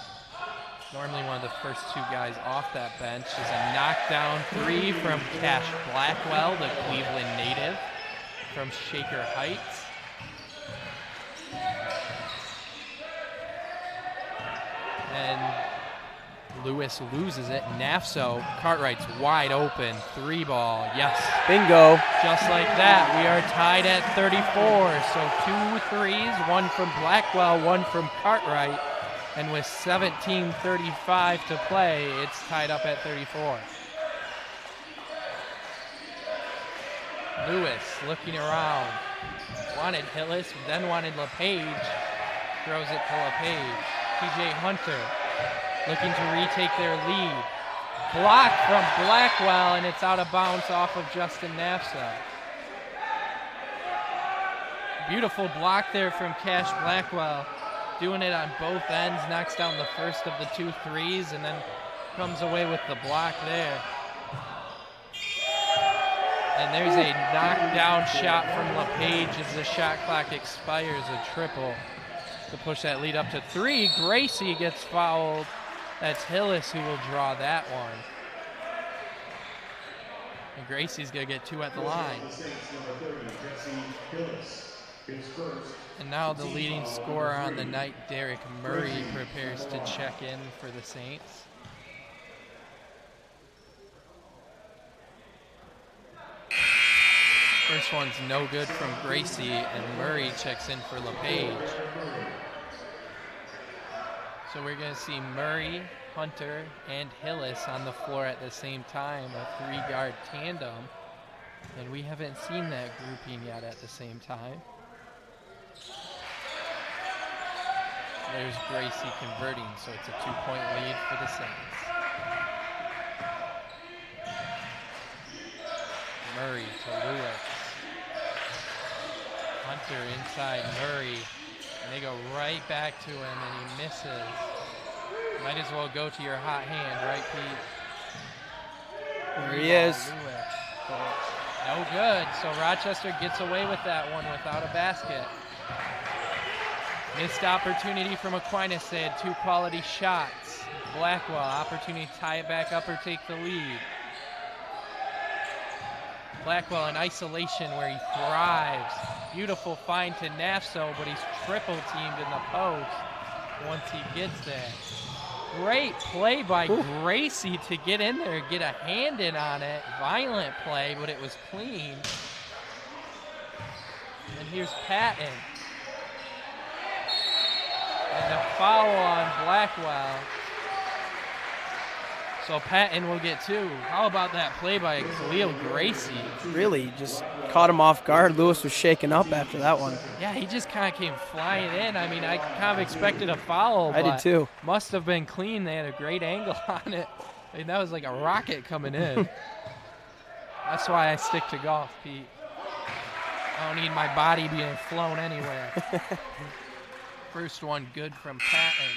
Normally one of the first 2 guys off that bench is a knockdown three from Cash Blackwell, the Cleveland native from Shaker Heights. And Lewis loses it. Nafso, Cartwright's wide open. 3-ball, yes. Bingo. Just like that, we are tied at 34. So 2 threes, one from Blackwell, one from Cartwright. And with 17:35 to play, it's tied up at 34. Lewis looking around. Wanted Hillis, then wanted LePage. Throws it to LePage. TJ Hunter looking to retake their lead. Blocked from Blackwell, and it's out of bounds off of Justin Nafso. Beautiful block there from Cash Blackwell. Doing it on both ends, knocks down the first of the 2 threes, and then comes away with the block there. And there's a knockdown shot from LePage as the shot clock expires, a triple to push that lead up to 3. Gracie gets fouled. That's Hillis who will draw that one. And Gracie's going to get 2 at the line. And now the leading scorer on the night, Derek Murray, prepares to check in for the Saints. First one's no good from Gracie, and Murray checks in for LePage. So we're going to see Murray Hunter and Hillis on the floor at the same time, a 3-guard tandem. And we haven't seen that grouping yet at the same time. There's Gracie converting, so it's a 2-point lead for the Saints. Murray to Lewis. Hunter inside Murray, and they go right back to him, and he misses. Might as well go to your hot hand, right, Pete? There he is. Lewis. No good, so Rochester gets away with that one without a basket. Missed opportunity from Aquinas. They had 2 quality shots. Blackwell, opportunity to tie it back up or take the lead. Blackwell in isolation where he thrives. Beautiful find to Nafso, but he's triple teamed in the post once he gets there. Great play by Gracie to get in there, get a hand in on it. Violent play, but it was clean. And here's Patton. And a foul on Blackwell. So Patton will get 2. How about that play by Khalil Gracie? Really, just caught him off guard. Lewis was shaken up after that one. Yeah, he just kind of came flying in. I mean, I kind of expected a foul. I did too. Must have been clean. They had a great angle on it. I mean, that was like a rocket coming in. That's why I stick to golf, Pete. I don't need my body being flown anywhere. First one good from Patton.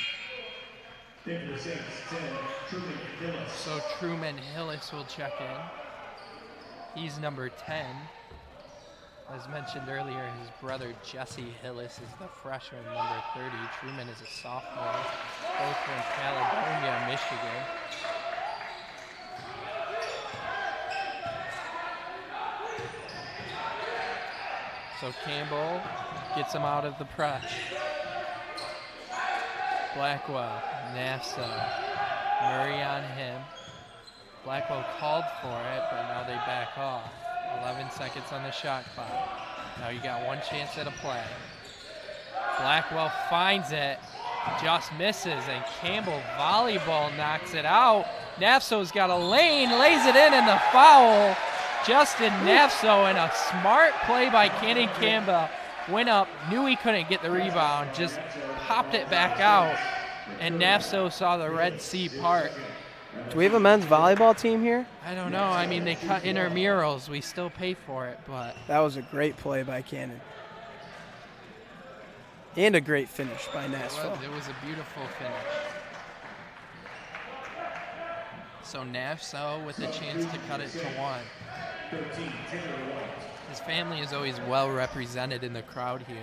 So Truman Hillis will check in. He's number 10. As mentioned earlier, his brother Jesse Hillis is the freshman, number 30. Truman is a sophomore, both from Caledonia, Michigan. So Campbell gets him out of the press. Blackwell, Nafso, Murray on him. Blackwell called for it, but now they back off. 11 seconds on the shot clock. Now you got one chance at a play. Blackwell finds it, just misses, and Campbell volleyball knocks it out. Nafso's got a lane, lays it in, and the foul. Justin Nafso, and a smart play by Cannon Campbell. Went up, knew he couldn't get the rebound, just popped it back out, and Nafso saw the Red Sea part. Do we have a men's volleyball team here? I don't know. I mean, they cut intramurals. We still pay for it, but... That was a great play by Cannon. And a great finish by Nashville. It was a beautiful finish. So Nafso with a chance to cut it to 1. His family is always well represented in the crowd here.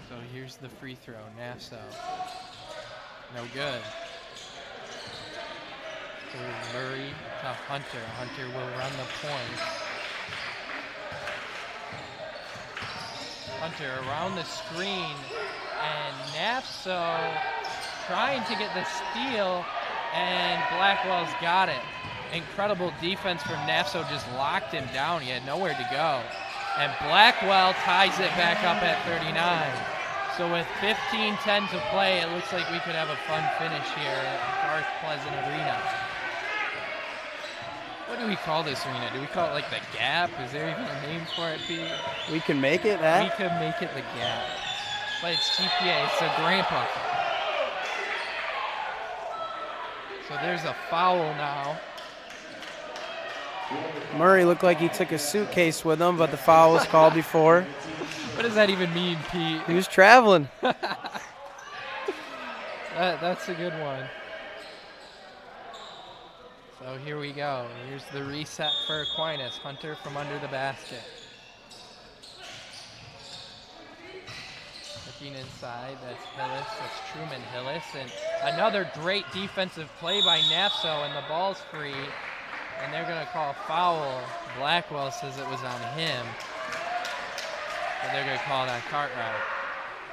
So here's the free throw, Nafso. No good. So Murray to Hunter. Hunter will run the point. Hunter around the screen, and Nafso trying to get the steal, and Blackwell's got it. Incredible defense from Nafso, just locked him down. He had nowhere to go. And Blackwell ties it back up at 39. So with 15:10 to play, it looks like we could have a fun finish here at Garth Pleasant Arena. What do we call this arena? Do we call it like the Gap? Is there even a name for it, Pete? We can make it that? We could make it the Gap. But it's GPA, it's a grandpa. So there's a foul now. Murray looked like he took a suitcase with him, but the foul was called before. What does that even mean, Pete? He was traveling. That's a good one. So here we go. Here's the reset for Aquinas. Hunter from under the basket. Looking inside, that's Hillis, that's Truman Hillis. And another great defensive play by Nafso, and the ball's free. And they're going to call a foul. Blackwell says it was on him. But they're going to call it on Cartwright.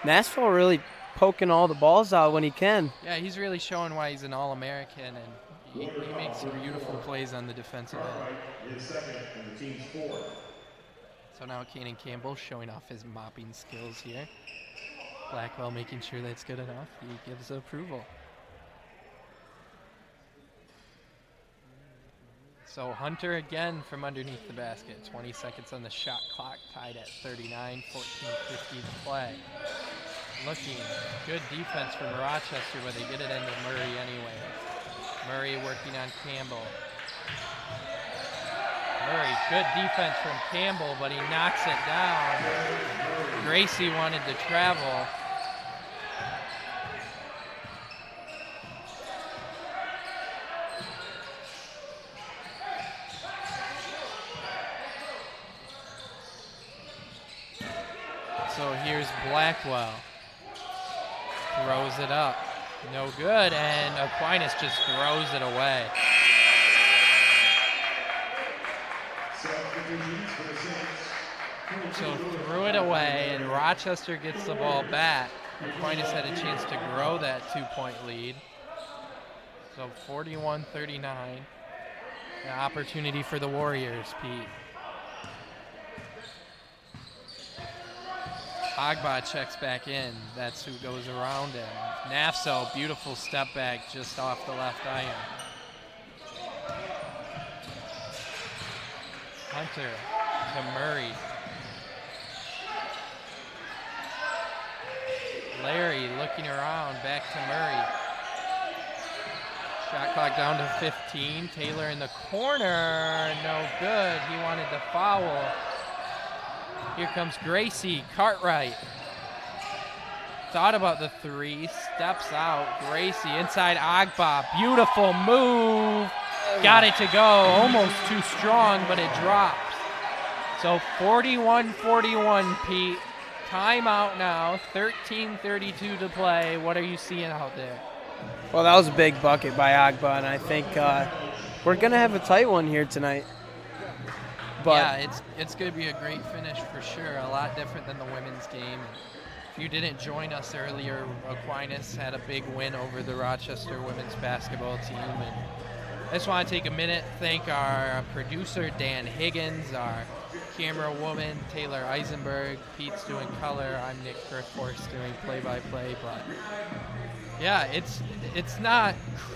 Nashville really poking all the balls out when he can. Yeah, he's really showing why he's an All-American, and he makes some beautiful plays on the defensive end. So now Cannon Campbell showing off his mopping skills here. Blackwell making sure that's good enough. He gives approval. So Hunter again from underneath the basket. 20 seconds on the shot clock, tied at 39, 14:50 to play. Looking good defense from Rochester, but they get it into Murray anyway. Murray working on Campbell. Murray, good defense from Campbell, but he knocks it down. Gracie wanted to travel. So here's Blackwell. Throws it up. No good, and Aquinas just throws it away. So threw it away, and Rochester gets the ball back. Aquinas had a chance to grow that 2-point lead. So 41-39. An opportunity for the Warriors, Pete. Agba checks back in. That's who goes around him. Nafso, beautiful step back just off the left iron. Hunter to Murray. Larry looking around, back to Murray. Shot clock down to 15. Taylor in the corner, no good. He wanted to foul. Here comes Gracie, Cartwright. Thought about the three, steps out. Gracie inside Agba, beautiful move. Got it to go, almost too strong, but it drops. So 41-41, Pete. Timeout now, 13:32 to play. What are you seeing out there? Well, that was a big bucket by Agba, and I think we're going to have a tight one here tonight. But yeah, it's going to be a great finish for sure. A lot different than the women's game. If you didn't join us earlier, Aquinas had a big win over the Rochester women's basketball team. And I just want to take a minute, thank our producer, Dan Higgins, our camera woman, Taylor Eisenberg. Pete's doing color. I'm Nick Kirkhorst doing play-by-play. But yeah, it's not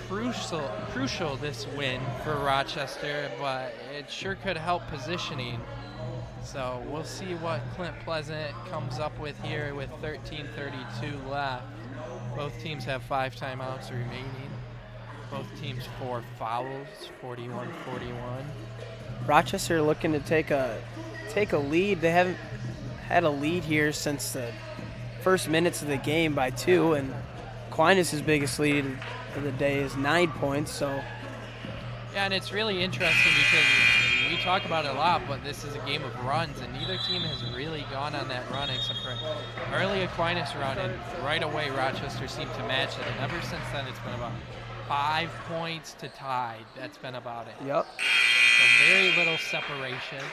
crucial this win for Rochester, but it sure could help positioning. So we'll see what Clint Pleasant comes up with here with 13:32 left. Both teams have 5 timeouts remaining. Both teams 4 fouls, 41-41. Rochester looking to take a lead. They haven't had a lead here since the first minutes of the game by 2, and Aquinas' biggest lead of the day is 9 points. So yeah, and it's really interesting because we talk about it a lot, but this is a game of runs, and neither team has really gone on that run except for early Aquinas run, and right away Rochester seemed to match it, and ever since then it's been about 5 points to tied. That's been about it. Yep. So very little separation.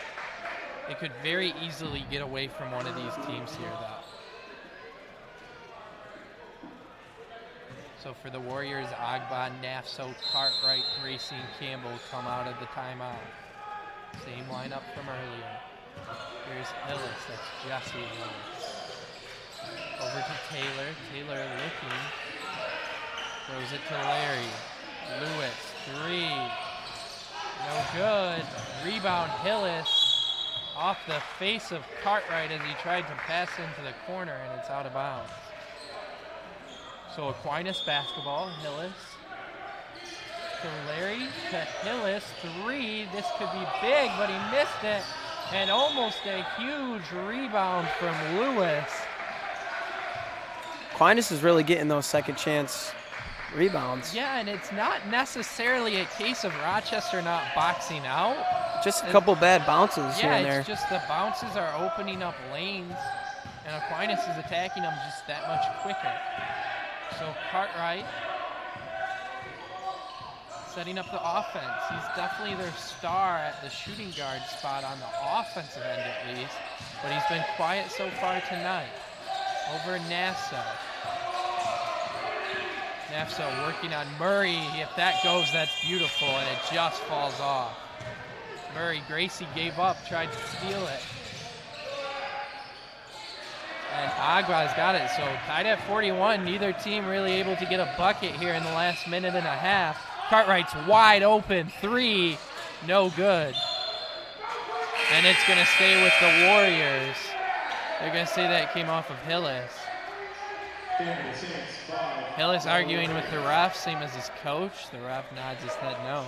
It could very easily get away from one of these teams here, though. So for the Warriors, Agba, Nafso, Cartwright, Gracie, and Campbell come out of the timeout. Same lineup from earlier. Here's Hillis, that's Jesse Hillis. Over to Taylor. Taylor looking. Throws it to Larry. Lewis, 3. No good. Rebound, Hillis. Off the face of Cartwright as he tried to pass into the corner, and it's out of bounds. So Aquinas basketball, Hillis to Larry, to Hillis, 3. This could be big, but he missed it. And almost a huge rebound from Lewis. Aquinas is really getting those second chance rebounds. Yeah, and it's not necessarily a case of Rochester not boxing out. Just a couple bad bounces here and there. Yeah, it's just the bounces are opening up lanes, and Aquinas is attacking them just that much quicker. So Cartwright setting up the offense. He's definitely their star at the shooting guard spot on the offensive end at least, but he's been quiet so far tonight. Over Nafso. Nafso working on Murray. If that goes, that's beautiful, and it just falls off. Murray, Gracie gave up, tried to steal it. And Agba's got it. So tied at 41. Neither team really able to get a bucket here in the last minute and a half. Cartwright's wide open. 3. No good. And it's going to stay with the Warriors. They're going to say that it came off of Hillis. Hillis arguing with the ref, same as his coach. The ref nods his head no.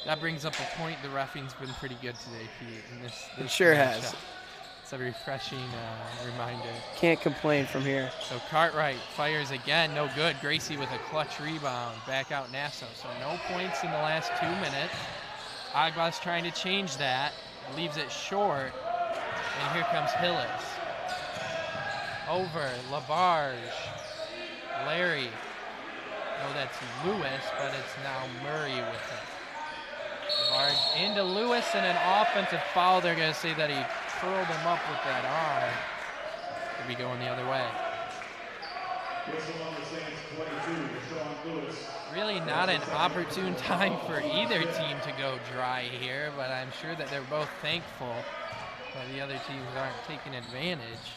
That brings up a point. The reffing's been pretty good today, Pete. In this It sure has. It's a refreshing reminder. Can't complain from here. So Cartwright fires again, no good. Gracie with a clutch rebound, back out Nassau. So no points in the last 2 minutes. Agba's trying to change that, leaves it short, and here comes Hillis. Over, Labarge, Larry. No, that's Lewis, but it's now Murray with it. Labarge into Lewis, and an offensive foul. They're going to say that he curled him up with that arm. Could be going the other way. Really not an opportune time for either team to go dry here, but I'm sure that they're both thankful that the other teams aren't taking advantage.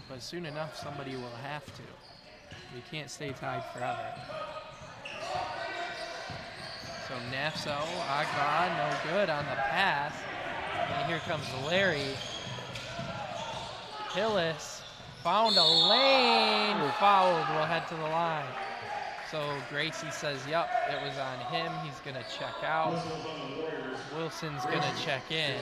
But soon enough, somebody will have to. We can't stay tied forever. So Nassau, Agba, no good on the pass. And here comes Larry. Hillis found a lane, fouled, will head to the line. So Gracie says, yep, it was on him. He's going to check out. Wilson's going to check in.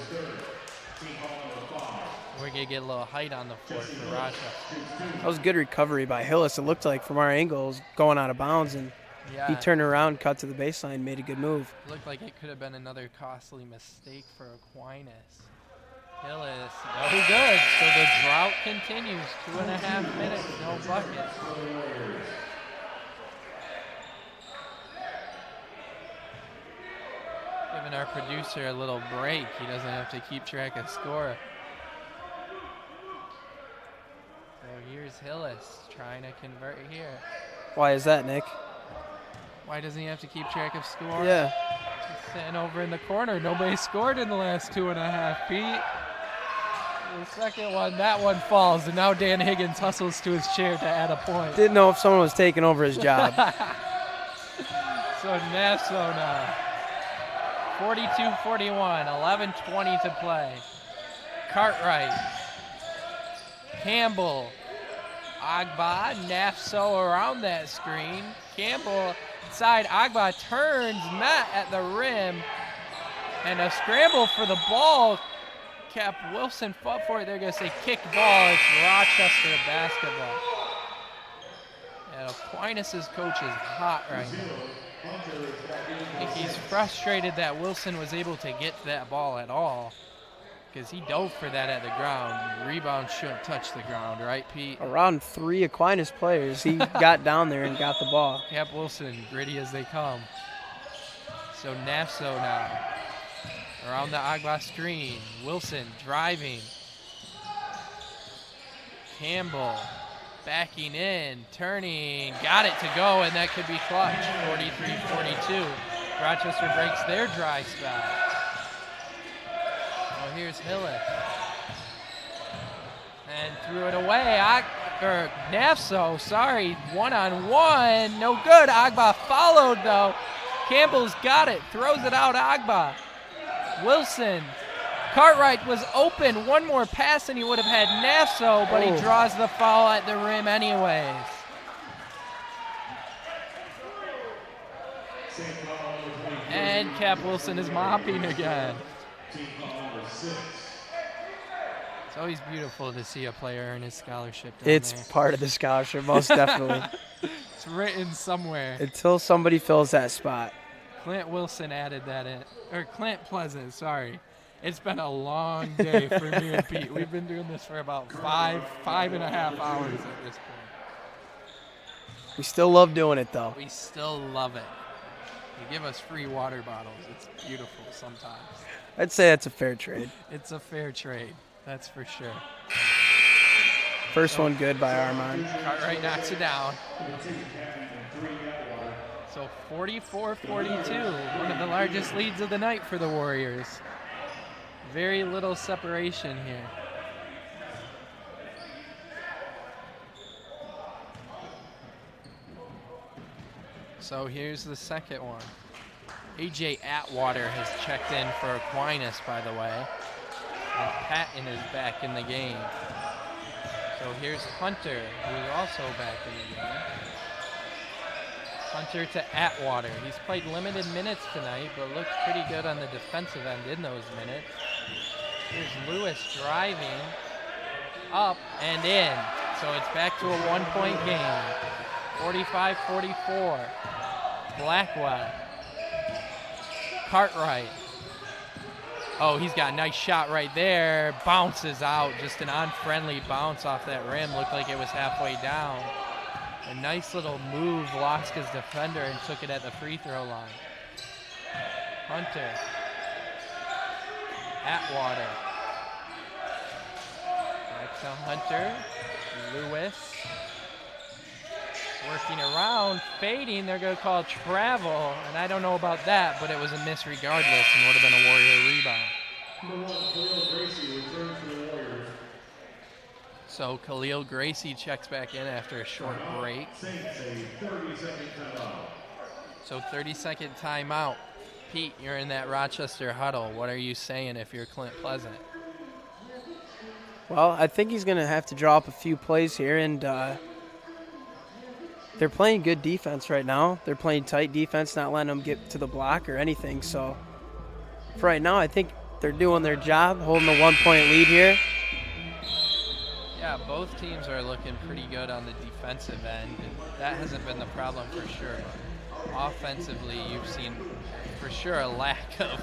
We're going to get a little height on the floor for Rochester. That was good recovery by Hillis. It looked like from our angle, it was going out of bounds, and he turned around, cut to the baseline, made a good move. It looked like it could have been another costly mistake for Aquinas. Hillis, no good. So the drought continues. 2.5 minutes, no bucket. Giving our producer a little break. He doesn't have to keep track of score. So here's Hillis trying to convert here. Why is that, Nick? Why doesn't he have to keep track of score? Yeah. He's sitting over in the corner. Nobody scored in the last 2.5, Pete. The second one, that one falls, and now Dan Higgins hustles to his chair to add a point. Didn't know if someone was taking over his job. So Nassau now. 42-41, 11:20 to play. Cartwright, Campbell, Agba, Nassau around that screen. Campbell inside, Agba turns, Matt at the rim, and a scramble for the ball. Cap Wilson fought for it. They're going to say kick ball. It's Rochester basketball. And Aquinas' coach is hot right now. I think he's frustrated that Wilson was able to get to that ball at all, because he dove for that at the ground. Rebound shouldn't touch the ground, right, Pete? Around 3 Aquinas players, he got down there and got the ball. Cap Wilson, gritty as they come. So Nassau now. Around the Agba screen. Wilson driving. Campbell backing in, turning, got it to go, and that could be clutch. 43-42. Rochester breaks their dry spell. Well, here's Hillis. And threw it away. Nassau, sorry, one-on-one. No good. Agba followed, though. Campbell's got it. Throws it out, Agba. Wilson. Cartwright was open. One more pass and he would have had Nassau, but he draws the foul at the rim anyways. And Cap Wilson is mopping again. It's always beautiful to see a player earn his scholarship down It's there. part of the scholarship, most definitely. It's written somewhere. Until somebody fills that spot. Clint Wilson added that in. Or Clint Pleasant, sorry. It's been a long day for me and Pete. We've been doing this for about 5.5 hours at this point. We still love doing it, though. We still love it. They give us free water bottles. It's beautiful sometimes. I'd say that's a fair trade. It's a fair trade, that's for sure. First one good by Armand. Cartwright knocks it down. So 44-42, one of the largest leads of the night for the Warriors. Very little separation here. So here's the second one. A.J. Atwater has checked in for Aquinas, by the way. And Patton is back in the game. So here's Hunter, who's also back in the game. Hunter to Atwater. He's played limited minutes tonight, but looks pretty good on the defensive end in those minutes. Here's Lewis driving up and in. So it's back to a one-point game. 45-44. Blackwell. Cartwright. Oh, he's got a nice shot right there. Bounces out. Just an unfriendly bounce off that rim. Looked like it was halfway down. A nice little move. Lost his defender and took it at the free throw line. Hunter. Atwater. Back to Hunter. Lewis. Working around, fading. They're going to call travel, and I don't know about that, but it was a miss regardless and would have been a Warrior rebound. Number 1, Khalil Gracie returns for the Warriors. So Khalil Gracie checks back in after a short break. Saints a 30-second timeout. So 30-second timeout. Pete, you're in that Rochester huddle. What are you saying if you're Clint Pleasant? Well, I think he's going to have to draw up a few plays here, and they're playing good defense right now. They're playing tight defense, not letting them get to the block or anything. So for right now, I think they're doing their job, holding a one-point lead here. Yeah, both teams are looking pretty good on the defensive end, and that hasn't been the problem for sure. Offensively, you've seen for sure a lack of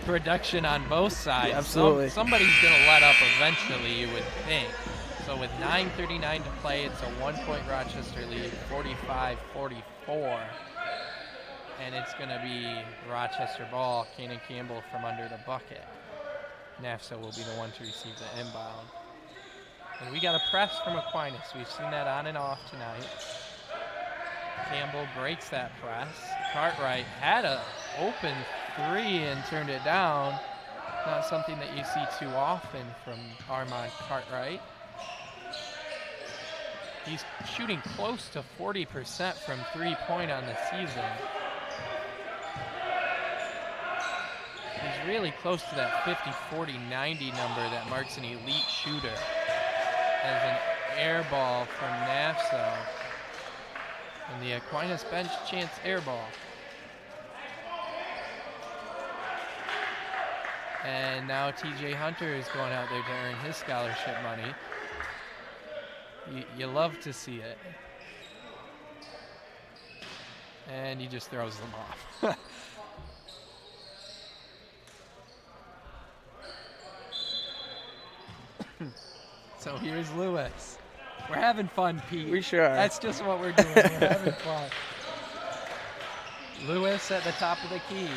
production on both sides. Yeah, absolutely. Somebody's going to let up eventually, you would think. So with 9:39 to play, it's a one-point Rochester lead, 45-44. And it's going to be Rochester ball, Kanan Campbell from under the bucket. NAFSA will be the one to receive the inbound. And we got a press from Aquinas. We've seen that on and off tonight. Campbell breaks that press. Cartwright had an open three and turned it down. Not something that you see too often from Armand Cartwright. He's shooting close to 40% from three-point on the season. He's really close to that 50, 40, 90 number that marks an elite shooter. As an air ball from NAFSA. And the Aquinas bench chance air ball. And now TJ Hunter is going out there to earn his scholarship money. You love to see it. And he just throws them off. So here's Lewis. We're having fun, Pete. We sure are. That's just what we're doing. We're having fun. Lewis at the top of the key.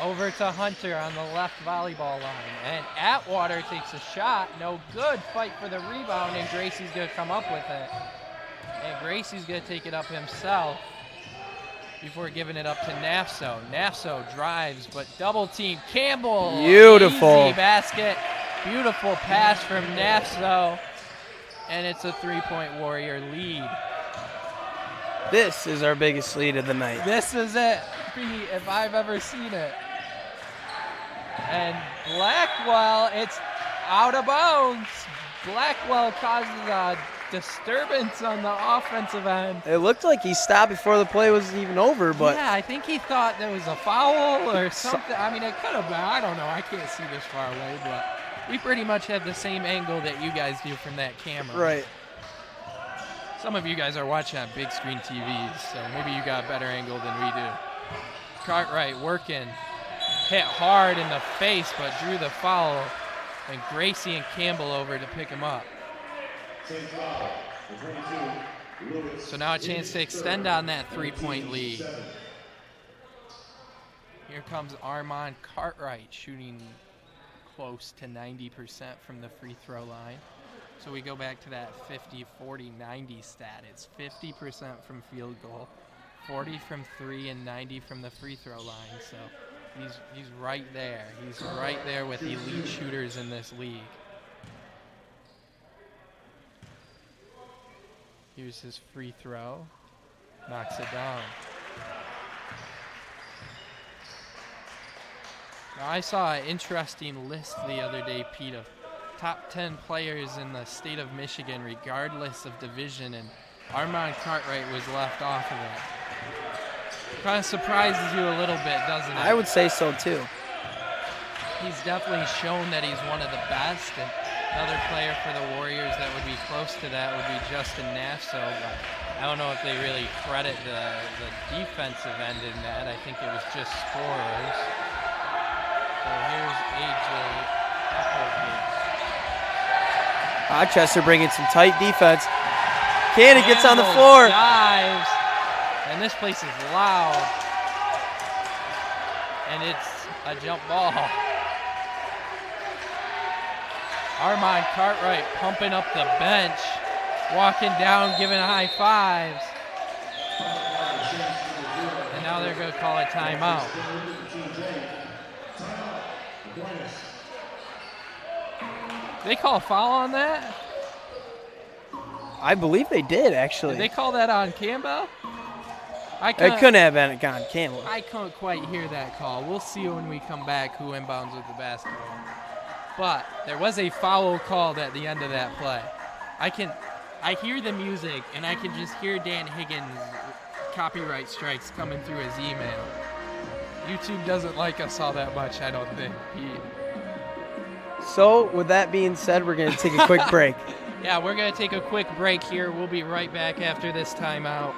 Over to Hunter on the left volleyball line. And Atwater takes a shot. No good. Fight for the rebound, and Gracie's going to come up with it. And Gracie's going to take it up himself before giving it up to Nafso. Nafso drives, but double team. Campbell. Beautiful. Easy basket. Beautiful pass from Nafso. And it's a three-point Warrior lead. This is our biggest lead of the night. This is it, Pete, if I've ever seen it. And Blackwell, it's out of bounds. Blackwell causes a disturbance on the offensive end. It looked like he stopped before the play was even over, but yeah, I think he thought there was a foul or something. I mean, it could have been. I don't know. I can't see this far away, but we pretty much have the same angle that you guys do from that camera. right. Some of you guys are watching on big screen TVs, so maybe you got a better angle than we do. Cartwright working, hit hard in the face, but drew the foul, and Gracie and Campbell over to pick him up. So now a chance to extend on that three-point lead. Here comes Armand Cartwright shooting close to 90% from the free throw line. So we go back to that 50, 40, 90 stat. It's 50% from field goal, 40 from three, and 90 from the free throw line. So he's right there. He's right there with elite shooters in this league. Here's his free throw. Knocks it down. Now, I saw an interesting list the other day, Pete, of top 10 players in the state of Michigan, regardless of division, and Armand Cartwright was left off of it. Kind of surprises you a little bit, doesn't it? I would say so, too. He's definitely shown that he's one of the best, and another player for the Warriors that would be close to that would be Justin Nasso, but I don't know if they really credit the defensive end in that. I think it was just scorers. So here's AJ Applegate. Rochester bringing some tight defense. Cannon gets on the floor. Dives, and this place is loud. And it's a jump ball. Armand Cartwright pumping up the bench, walking down, giving high fives. And now they're going to call a timeout. They call a foul on that? I believe they did, actually. Did they call that on Campbell? It couldn't have been on Campbell. I couldn't quite hear that call. We'll see when we come back who inbounds with the basketball. But there was a foul called at the end of that play. I hear the music, and I can just hear Dan Higgins' copyright strikes coming through his email. YouTube doesn't like us all that much, I don't think. So, with that being said, we're going to take a quick break. Yeah, we're going to take a quick break here. We'll be right back after this timeout.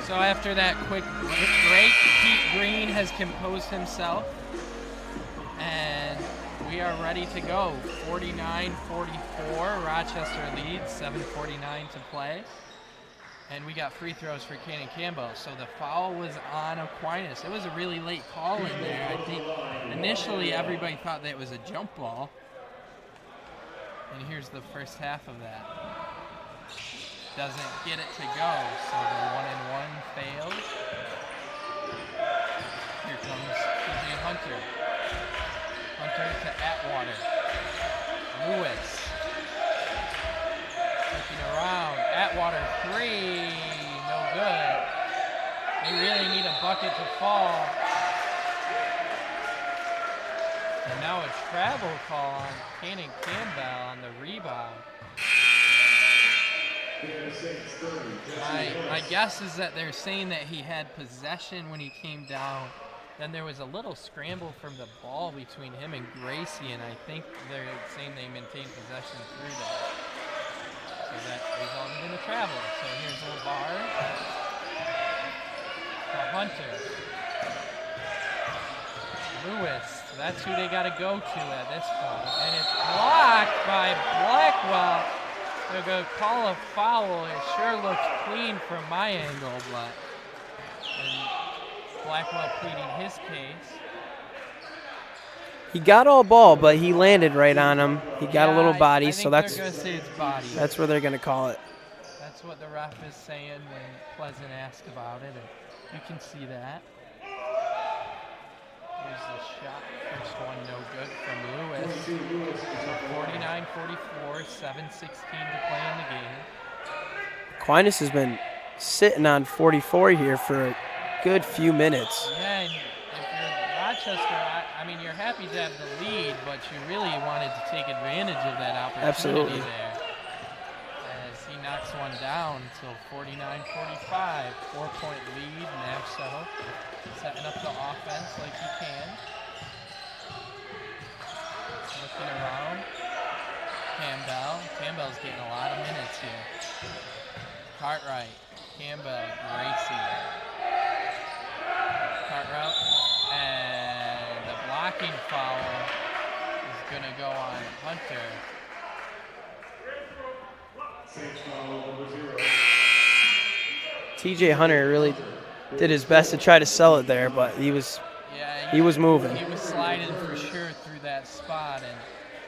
So after that quick break, Pete Green has composed himself, and we are ready to go. 49-44, Rochester leads, 7:49 to play. And we got free throws for Cannon Campbell. So the foul was on Aquinas. It was a really late call in there. I think initially everybody thought that it was a jump ball. And here's the first half of that. Doesn't get it to go, so the 1-and-1 fails. Here comes TJ Hunter. Hunter to Atwater. Lewis. Looking around. Atwater 3. No good. They really need a bucket to fall. And now a travel call on Cannon Campbell on the rebound. My guess is that they're saying that he had possession when he came down. Then there was a little scramble from the ball between him and Gracie, and I think they're saying they maintained possession through that. So that resulted in a travel. So here's LeVar. Hunter. Lewis. That's who they got to go to at this point. And it's blocked by Blackwell. They're going to call a foul. It sure looks clean from my angle, but Blackwell pleading his case. He got all ball, but he landed right on him. He got a little body, so they're going to say it's body. That's where they're going to call it. That's what the ref is saying when Pleasant asked about it, and you can see that. Here's the shot. First one no good from Lewis. So 49-44, 7:16 to play in the game. Aquinas has been sitting on 44 here for a good few minutes. Yeah, and if you're Rochester, I mean, you're happy to have the lead, but you really wanted to take advantage of that opportunity. Absolutely. There. As he knocks one down until 49-45, 4-point lead, Nasso setting up the offense like he can. Looking around. Campbell's getting a lot of minutes here. Cartwright, Campbell, Gracie. Cartwright, and marking foul is going to go on Hunter. TJ Hunter really did his best to try to sell it there, but he was moving. He was sliding for sure through that spot, and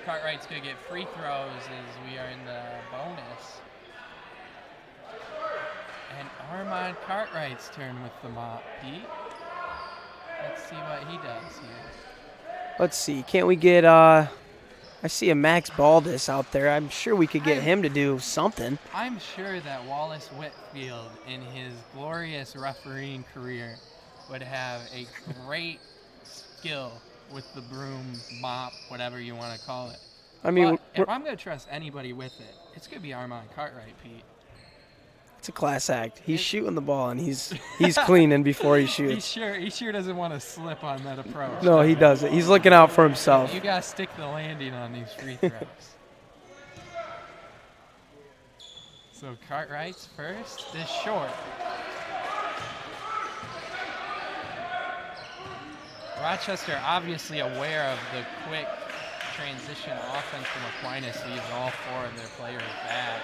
Cartwright's going to get free throws as we are in the bonus. And Armand Cartwright's turn with the mop, Pete. Let's see what he does here. Let's see. Can't we get I see a Max Baldus out there. I'm sure we could get him to do something. I'm sure that Wallace Whitfield, in his glorious refereeing career, would have a great skill with the broom, mop, whatever you want to call it. I mean, but if I'm going to trust anybody with it, it's going to be Armand Cartwright, Pete. It's a class act. He's shooting the ball, and he's cleaning before he shoots. He sure doesn't want to slip on that approach. No, he doesn't. He's looking out for himself. You got to stick the landing on these free throws. So Cartwright's first is short. Rochester obviously aware of the quick transition offense from Aquinas, leaves all 4 of their players back.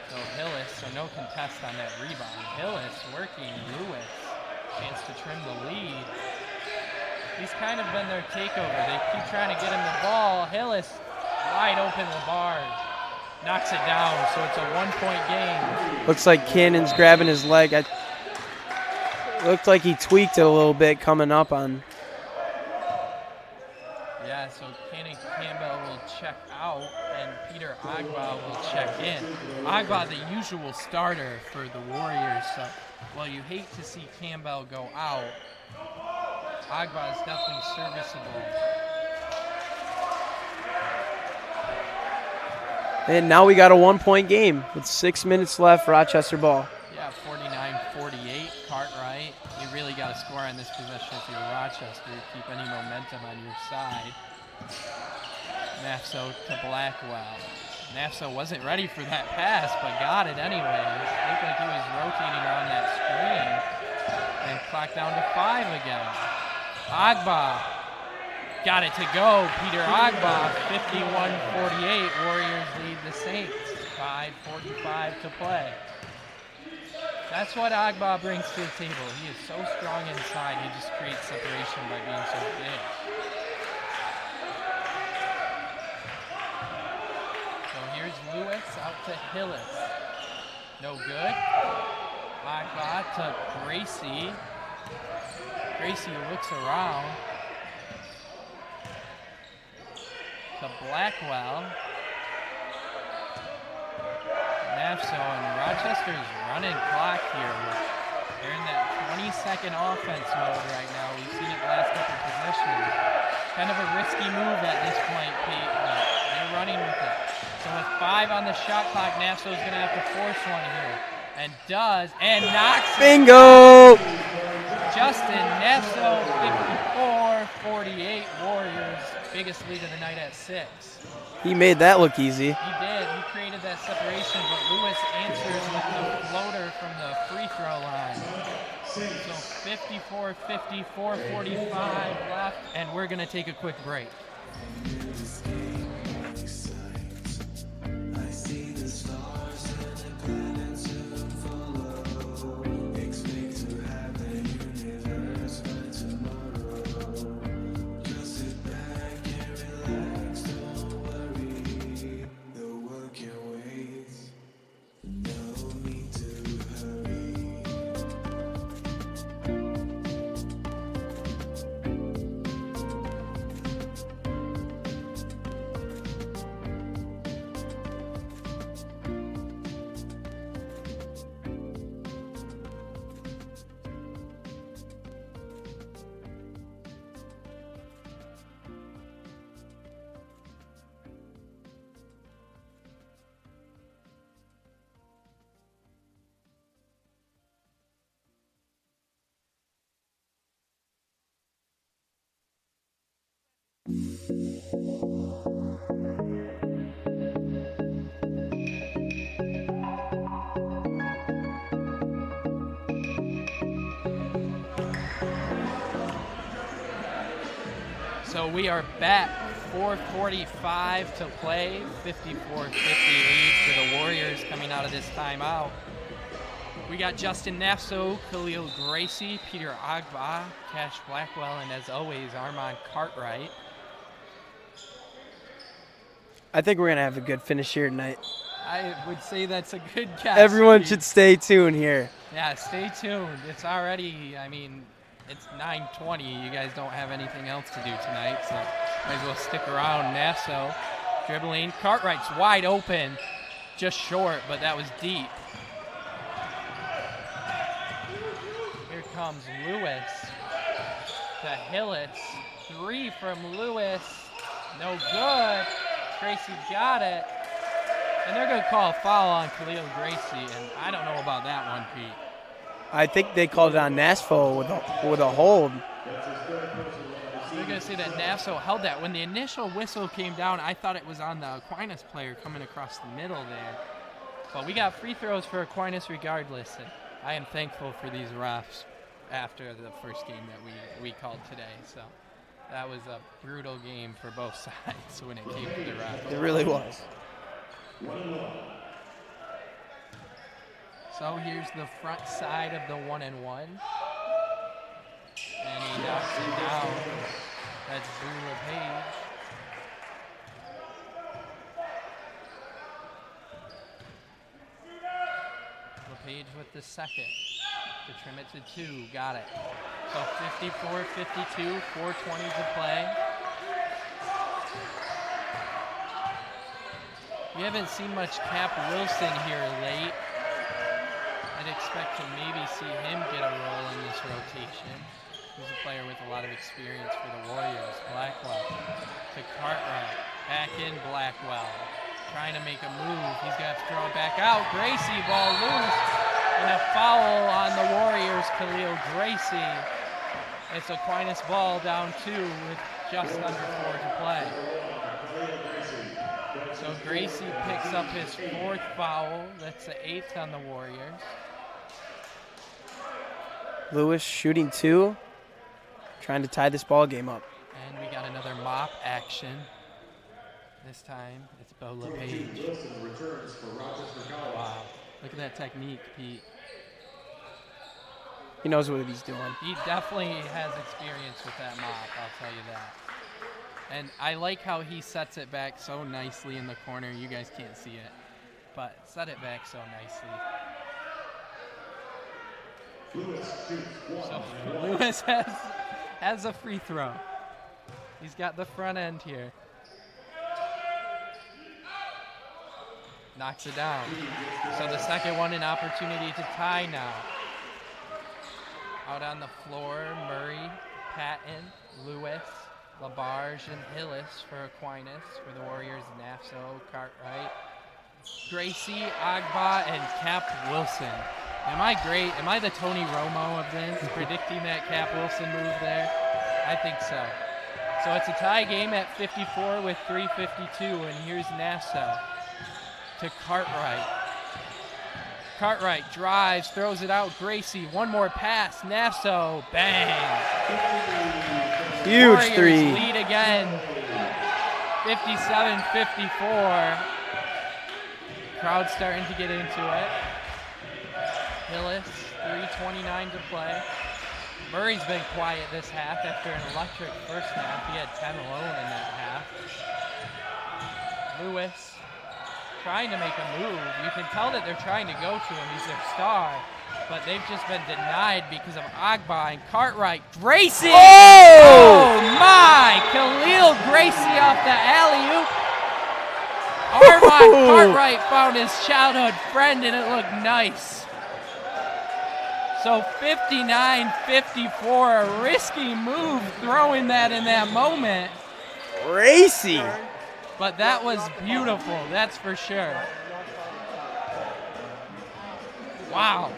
So Hillis, so no contest on that rebound. Hillis working Lewis, chance to trim the lead. He's kind of been their takeover. They keep trying to get him the ball. Hillis, wide open the bars, knocks it down, so it's a 1-point game. Looks like Cannon's grabbing his leg. Looked like he tweaked it a little bit coming up on. Yeah, so Cannon Campbell will check out, and Peter Agba will check in. Agba, the usual starter for the Warriors, so while you hate to see Campbell go out, Agba is definitely serviceable. And now we got a 1-point game with 6 minutes left, Rochester ball. Yeah, 49-48, Cartwright. You really got to score on this possession if you're Rochester. Keep any momentum on your side. Nafso to Blackwell. Nafso wasn't ready for that pass, but got it anyway. It looked like he was rotating around that screen. And clock down to 5 again. Agba got it to go. Peter Agba, 51-48. Warriors lead the Saints. 5:45 to play. That's what Agba brings to the table. He is so strong inside. He just creates separation by being so big. So here's Lewis out to Hillis. No good. Agba to Gracie. Gracie looks around. To Blackwell. Nafso, and Rochester's running clock here. They're in that 20-second offense mode right now. We've seen it the last couple of possessions. Kind of a risky move at this point, Pete, but they're running with it. So with 5 on the shot clock, Nafso's going to have to force one here. And does, and knocks it. Bingo! Justin Nafso, 54-48 Warriors. Biggest lead of the night at 6. He made that look easy. He did. He created that separation, but Lewis answers with the floater from the free throw line. So 54-50, 4:45 left, and we're going to take a quick break. So we are back, 4:45 to play, 54-50 lead for the Warriors coming out of this timeout. We got Justin Nafso, Khalil Gracie, Peter Agba, Cash Blackwell, and as always, Armand Cartwright. I think we're going to have a good finish here tonight. I would say that's a good guess. Everyone should stay tuned here. Yeah, stay tuned. It's already, it's 9:20. You guys don't have anything else to do tonight, so might as well stick around. Nasso dribbling. Cartwright's wide open. Just short, but that was deep. Here comes Lewis to Hillis. 3 from Lewis. No good. Gracie got it. And they're going to call a foul on Khalil Gracie, and I don't know about that one, Pete. I think they called it on Nashville with a hold. They're going to say that Nasso held that. When the initial whistle came down, I thought it was on the Aquinas player coming across the middle there. But we got free throws for Aquinas regardless, and I am thankful for these refs after the first game that we called today. So that was a brutal game for both sides when it came to the refs. It really was. So here's the front side of the 1-and-1. And he knocks it down. That's Drew LePage. LePage with the second. To trim it to 2. Got it. So 54-52, 4:20 to play. We haven't seen much Cap Wilson here late. I'd expect to maybe see him get a role in this rotation. He's a player with a lot of experience for the Warriors. Blackwell to Cartwright. Back in Blackwell. Trying to make a move. He's going to have to throw it back out. Gracie, ball loose. And a foul on the Warriors, Khalil Gracie. It's Aquinas ball down 2 with just under 4 to play. So Gracie picks up his 4th foul. That's the 8th on the Warriors. Lewis shooting 2, trying to tie this ball game up. And we got another mop action. This time it's Bo LePage. Wow, look at that technique, Pete. He knows what he's doing. He definitely has experience with that mop, I'll tell you that. And I like how he sets it back so nicely in the corner. You guys can't see it, but set it back so nicely. So Lewis has a free throw. He's got the front end here. Knocks it down. So the second one, an opportunity to tie now. Out on the floor, Murray, Patton, Lewis, LaBarge, and Hillis for Aquinas. For the Warriors, Nafso, Cartwright, Gracie, Agba, and Cap Wilson. Am I great? Am I the Tony Romo of this, predicting that Cap Wilson move there? I think so. So it's a tie game at 54 with 3:52, and here's Nassau to Cartwright. Cartwright drives, throws it out. Gracie, one more pass. Nassau, bang. Huge Warriors 3. lead again, 57-54. Crowd starting to get into it. Hillis, 3:29 to play. Murray's been quiet this half after an electric first half. He had 10 alone in that half. Lewis trying to make a move. You can tell that they're trying to go to him. He's their star. But they've just been denied because of Agba and Cartwright. Gracie! Oh my! Khalil Gracie off the alley-oop. Armand Cartwright found his childhood friend and it looked nice. So 59-54, a risky move throwing that in that moment. Gracie! But that was beautiful, that's for sure. Wow.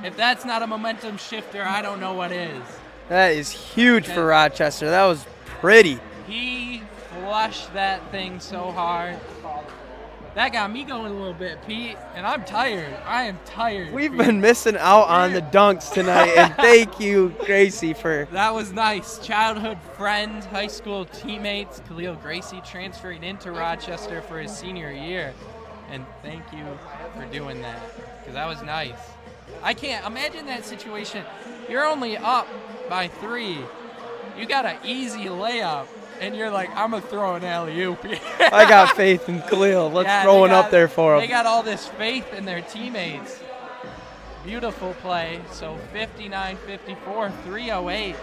If that's not a momentum shifter, I don't know what is. That is huge for Rochester. That was pretty. He flushed that thing so hard. That got me going a little bit, Pete, and I'm tired. I am tired. We've Pete. been missing out on the dunks tonight, and thank you, Gracie, for That was nice. Childhood friend, high school teammates, Khalil Gracie transferring into Rochester for his senior year. And thank you for doing that, because that was nice. I can't imagine that situation. You're only up by 3. You got an easy layup, and you're like, I'm going to throw an alley-oop. I got faith in Khalil. Let's throw one up there for him. They got all this faith in their teammates. Beautiful play. So 59-54, 3:08.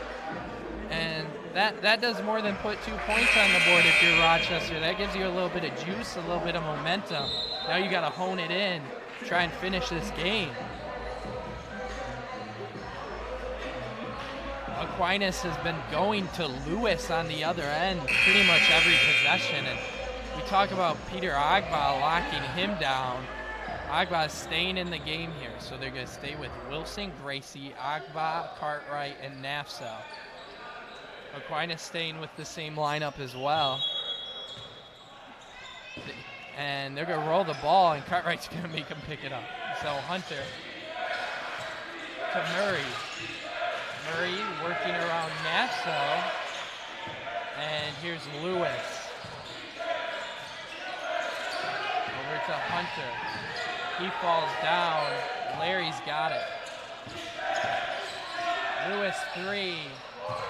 And that does more than put 2 points on the board if you're Rochester. That gives you a little bit of juice, a little bit of momentum. Now you got to hone it in, try and finish this game. Aquinas has been going to Lewis on the other end pretty much every possession. And we talk about Peter Agba locking him down. Agba is staying in the game here, so they're going to stay with Wilson, Gracie, Agba, Cartwright, and Nafso. Aquinas staying with the same lineup as well. And they're going to roll the ball, and Cartwright's going to make him pick it up. So Hunter to Murray. Murray working around Nafso. And here's Lewis. Over to Hunter. He falls down. Larry's got it. Lewis 3.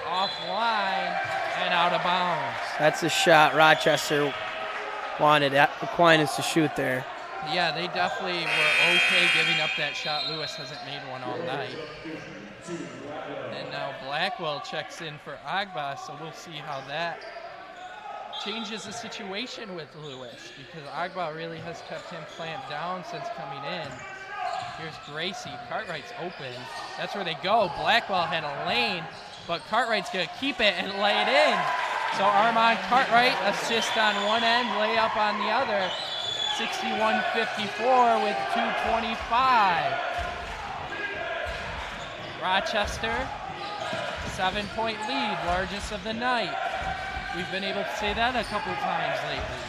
Offline and out of bounds. That's a shot Rochester wanted Aquinas to shoot there. Yeah, they definitely were okay giving up that shot. Lewis hasn't made one all night. And now Blackwell checks in for Agba, so we'll see how that changes the situation with Lewis, because Agba really has kept him clamped down since coming in. Here's Gracie. Cartwright's open. That's where they go. Blackwell had a lane, but Cartwright's going to keep it and lay it in. So Armand Cartwright, assist on one end, layup on the other. 61-54 with 2:25. Rochester, 7-point lead, largest of the night. We've been able to say that a couple times lately.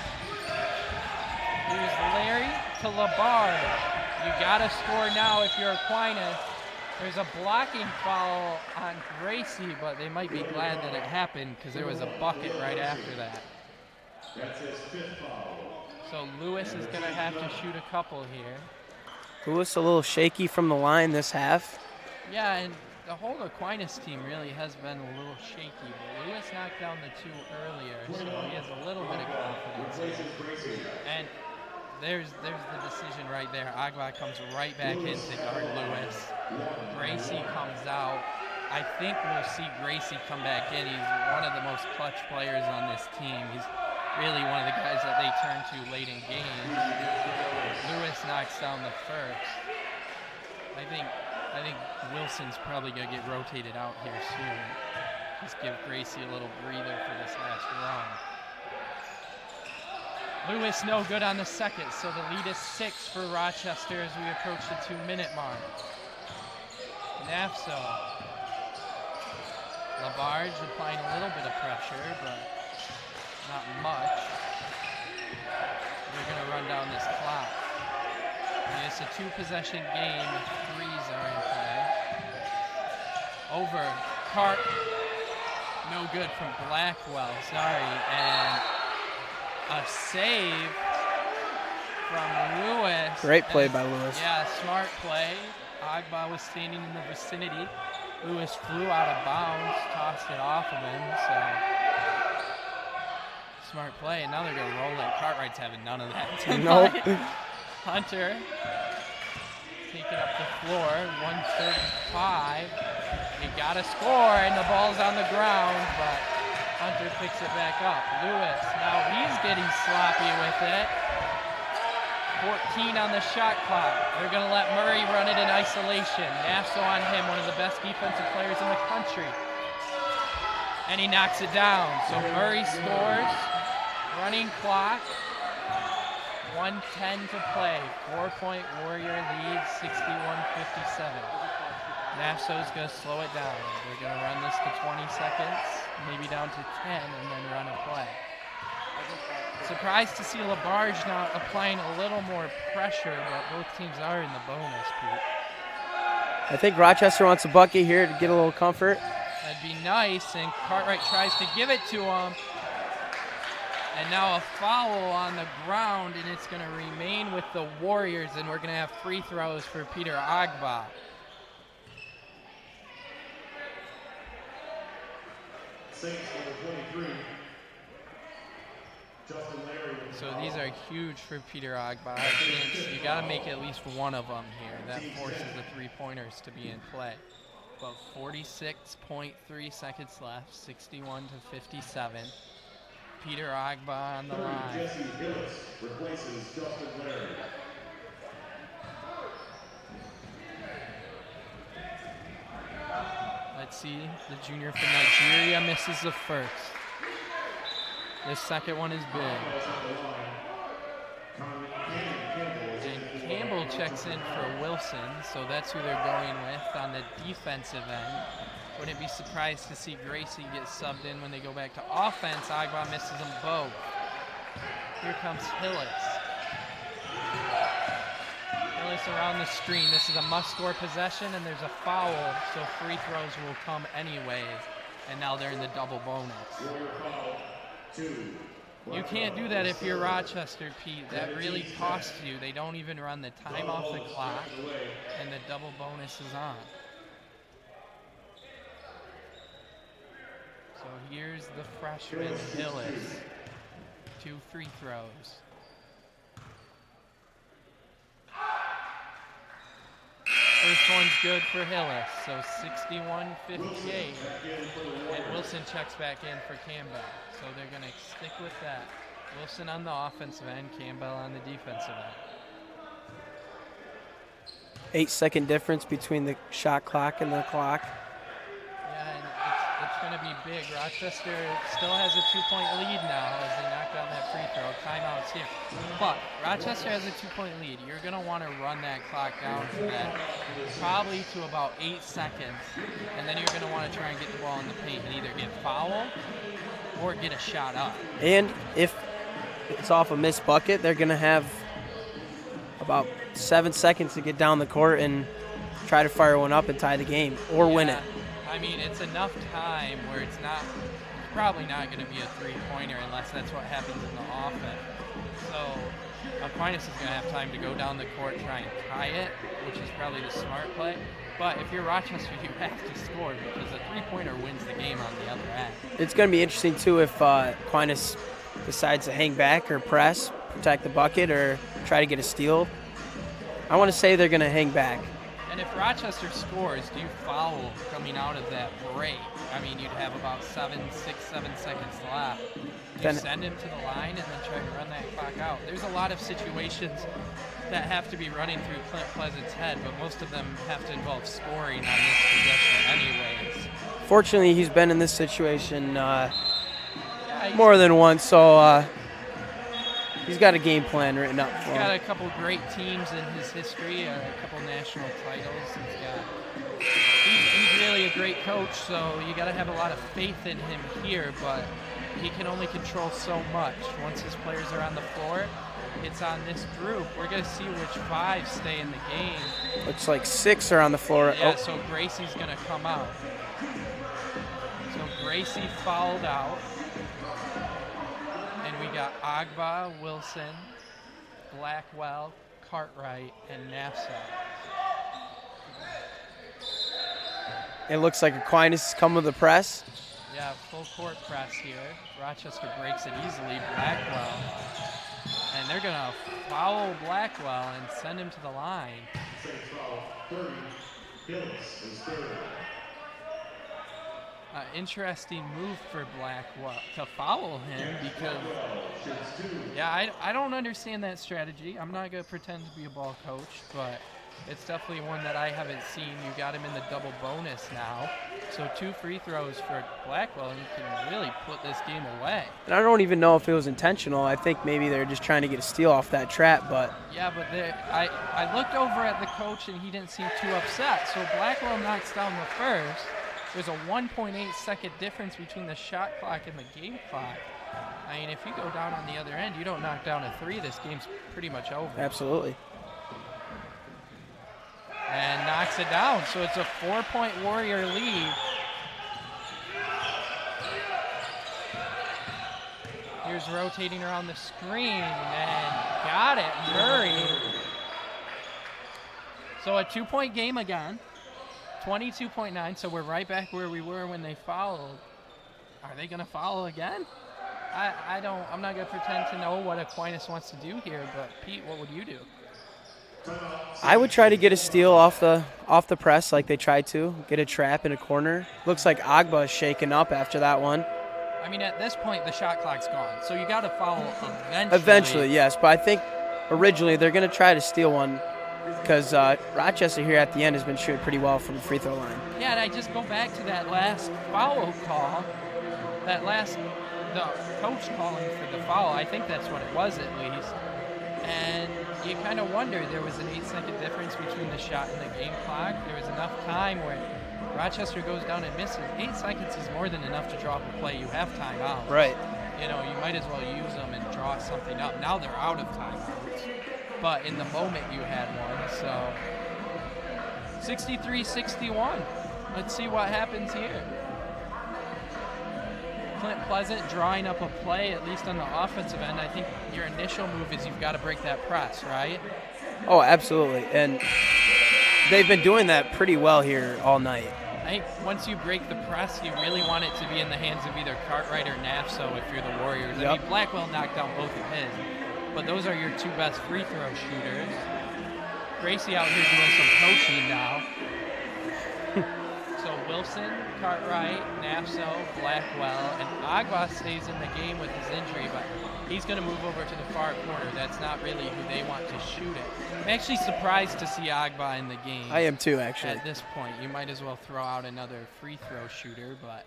Here's Larry to Labarge. You gotta score now if you're Aquinas. There's a blocking foul on Gracie, but they might be glad that it happened because there was a bucket right after that. That's his 5th foul. So Lewis is gonna have to shoot a couple here. Lewis a little shaky from the line this half. Yeah, and the whole Aquinas team really has been a little shaky, but Lewis knocked down the 2 earlier, so he has a little bit of confidence. And there's the decision right there. Agba comes right back in to guard Lewis. Gracie comes out. I think we'll see Gracie come back in. He's one of the most clutch players on this team. He's really one of the guys that they turn to late in games. Lewis knocks down the first. I think Wilson's probably going to get rotated out here soon. Just give Gracie a little breather for this last run. Lewis no good on the second, so the lead is 6 for Rochester as we approach the 2-minute mark. Nafso. Labarge applying a little bit of pressure, but not much. They're going to run down this clock. And it's a 2-possession game if 3s are in play. Over. Cart. No good from Blackwell, sorry. And a save from Lewis. Great play by Lewis. Yeah, smart play. Agba was standing in the vicinity. Lewis flew out of bounds, tossed it off of him, so smart play. And now they're going to roll it. Cartwright's having none of that tonight. Nope. Hunter taking up the floor, 135. You got to score, and the ball's on the ground, but Hunter picks it back up. Lewis, now he's getting sloppy with it. 14 on the shot clock. They're going to let Murray run it in isolation. Nafso on him, one of the best defensive players in the country. And he knocks it down. So Murray scores. Running clock. 1:10 to play. 4-point Warrior lead, 61-57. Nafso's going to slow it down. They're going to run this to 20 seconds, maybe down to 10, and then run a play. Surprised to see LaBarge now applying a little more pressure, but both teams are in the bonus, Pete. I think Rochester wants a bucket here to get a little comfort. That'd be nice, and Cartwright tries to give it to him. And now a foul on the ground, and it's going to remain with the Warriors, and we're going to have free throws for Peter Agba. Saints number 23. Justin Larry. So these are huge for Peter Agba. You got to make at least one of them here. That forces the three-pointers to be in play. But 46.3 seconds left, 61 to 57. Peter Agba on the line. Jesse Hillis replaces Justin Larry. Let's see, the junior from Nigeria misses the first. The second one is big. And Campbell checks in for Wilson, so that's who they're going with on the defensive end. Wouldn't be surprised to see Gracie get subbed in when they go back to offense. Agba misses them both. Here comes Hillis. Hillis around the screen. This is a must-score possession, and there's a foul, so free throws will come anyways. And now they're in the double bonus. You can't do that if you're Rochester, Pete. That really costs you. They don't even run the time off the clock, and the double bonus is on. So here's the freshman, Hillis. 2 free throws. First one's good for Hillis, so 61-58. And Wilson checks back in for Campbell. So they're going to stick with that. Wilson on the offensive end, Campbell on the defensive end. 8-second difference between the shot clock and the clock. Yeah, and it's going to be big. Rochester still has a 2-point lead now as they knock down that free throw. Timeout's here. But Rochester has a 2-point lead. You're going to want to run that clock down to that, probably to about 8 seconds. And then you're going to want to try and get the ball in the paint and either get foul or get a shot up. And if it's off a missed bucket, they're going to have about 7 seconds to get down the court and try to fire one up and tie the game or win it. I mean, it's enough time where it's probably not going to be a three-pointer unless that's what happens in the offense. So Aquinas is going to have time to go down the court, try and tie it, which is probably the smart play. But if you're Rochester, you have to score because a three-pointer wins the game on the other end. It's going to be interesting, too, if Aquinas decides to hang back or press, protect the bucket, or try to get a steal. I want to say they're going to hang back. And if Rochester scores, do you foul coming out of that break? I mean, you'd have about 7 seconds left. You send him to the line and then try to run that clock out. There's a lot of situations that have to be running through Clint Pleasant's head, but most of them have to involve scoring on this possession anyways. Fortunately, he's been in this situation more than once, so he's got a game plan written up for him. He's got a couple great teams in his history, a couple national titles. He's really a great coach, so you got to have a lot of faith in him here, but he can only control so much. Once his players are on the floor, it's on this group. We're going to see which 5 stay in the game. Looks like 6 are on the floor. Yeah, so Gracie's going to come out. So Gracie fouled out. And we got Agba, Wilson, Blackwell, Cartwright, and Nassau. It looks like Aquinas has come with the press. Yeah, full court press here. Rochester breaks it easily. Blackwell. And they're going to foul Blackwell and send him to the line. Interesting move for Blackwell to foul him because, I don't understand that strategy. I'm not going to pretend to be a ball coach, but it's definitely one that I haven't seen. You got him in the double bonus now. So 2 free throws for Blackwell, and he can really put this game away. And I don't even know if it was intentional. I think maybe they're just trying to get a steal off that trap, but... Yeah, but I looked over at the coach, and he didn't seem too upset. So Blackwell knocks down the first. There's a 1.8 second difference between the shot clock and the game clock. I mean, if you go down on the other end, you don't knock down a three, this game's pretty much over. Absolutely. And knocks it down. So it's a 4-point Warrior lead. Here's rotating around the screen and got it, Murray. So a 2-point game again, 22.9. So we're right back where we were when they fouled. Are they gonna foul again? I'm not gonna pretend to know what Aquinas wants to do here, but Pete, what would you do? I would try to get a steal off the press like they tried to, get a trap in a corner. Looks like Agba is shaken up after that one. I mean, at this point, the shot clock's gone, so you got to foul eventually. Eventually, yes, but I think originally they're going to try to steal one because Rochester here at the end has been shooting pretty well from the free throw line. Yeah, and I just go back to that last foul call, the coach calling for the foul. I think that's what it was at least. And you kind of wonder, there was an 8-second difference between the shot and the game clock. There was enough time where Rochester goes down and misses. 8 seconds is more than enough to draw up a play. You have timeouts. Right. You know, you might as well use them and draw something up. Now they're out of timeouts. But in the moment you had one. So 63-61. Let's see what happens here. Clint Pleasant drawing up a play, at least on the offensive end. I think your initial move is you've got to break that press, right? Oh, absolutely. And they've been doing that pretty well here all night. I think once you break the press, you really want it to be in the hands of either Cartwright or Nafso if you're the Warriors. Yep. I mean, Blackwell knocked down both of his, but those are your two best free throw shooters. Gracie out here doing some coaching now. So Wilson, Cartwright, Nafso, Blackwell, and Agba stays in the game with his injury, but he's going to move over to the far corner. That's not really who they want to shoot it. I'm actually surprised to see Agba in the game. I am too, actually. At this point, you might as well throw out another free throw shooter, but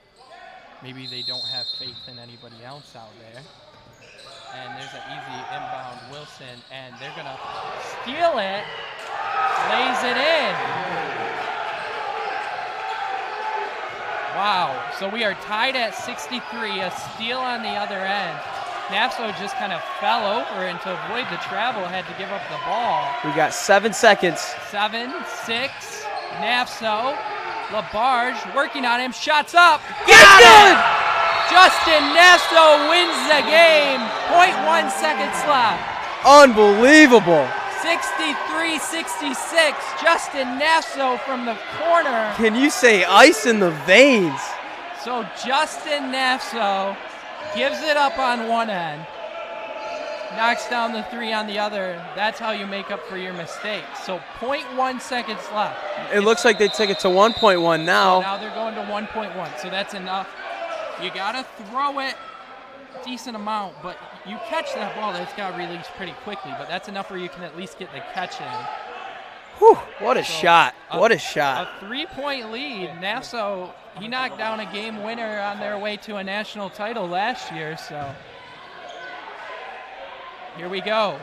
maybe they don't have faith in anybody else out there. And there's an easy inbound Wilson, and they're going to steal it. Lays it in. Wow, so we are tied at 63, a steal on the other end. Nafso just kind of fell over, and to avoid the travel, had to give up the ball. We got 7 seconds. 7, 6, Nafso, LaBarge working on him, shots up. Got it! Justin Nafso wins the game, 0.1 seconds left. Unbelievable. 63-66, Justin Nafso from the corner. Can you say ice in the veins? So Justin Nafso gives it up on one end, knocks down the three on the other. That's how you make up for your mistakes. So 0.1 seconds left. It looks like they took it to 1.1 now. So now they're going to 1.1, so that's enough. You got to throw it a decent amount, but you catch that ball, that's got released pretty quickly, but that's enough where you can at least get the catch in. Whew, what a shot. What a shot. A 3-point lead. Nafso, he knocked down a game winner on their way to a national title last year, so here we go.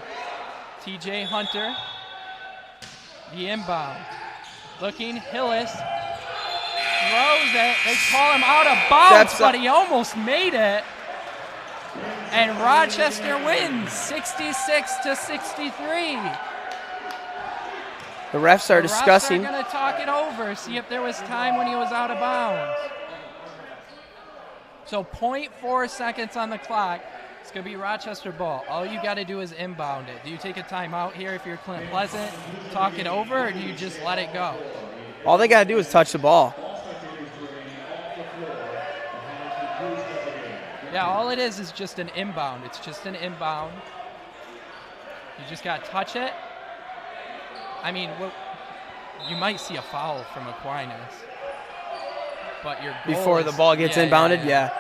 TJ Hunter, the inbound. Looking, Hillis throws it. They call him out of bounds, but he almost made it. And Rochester wins 66-63. The refs are discussing. They're going to talk it over, see if there was time when he was out of bounds. So 0.4 seconds on the clock. It's going to be Rochester ball. All you got to do is inbound it. Do you take a timeout here if you're Clint Pleasant, talk it over, or do you just let it go? All they got to do is touch the ball. Yeah, all it is just an inbound. It's just an inbound. You just got to touch it. I mean, you might see a foul from Aquinas, but your goal before the ball gets inbounded, yeah.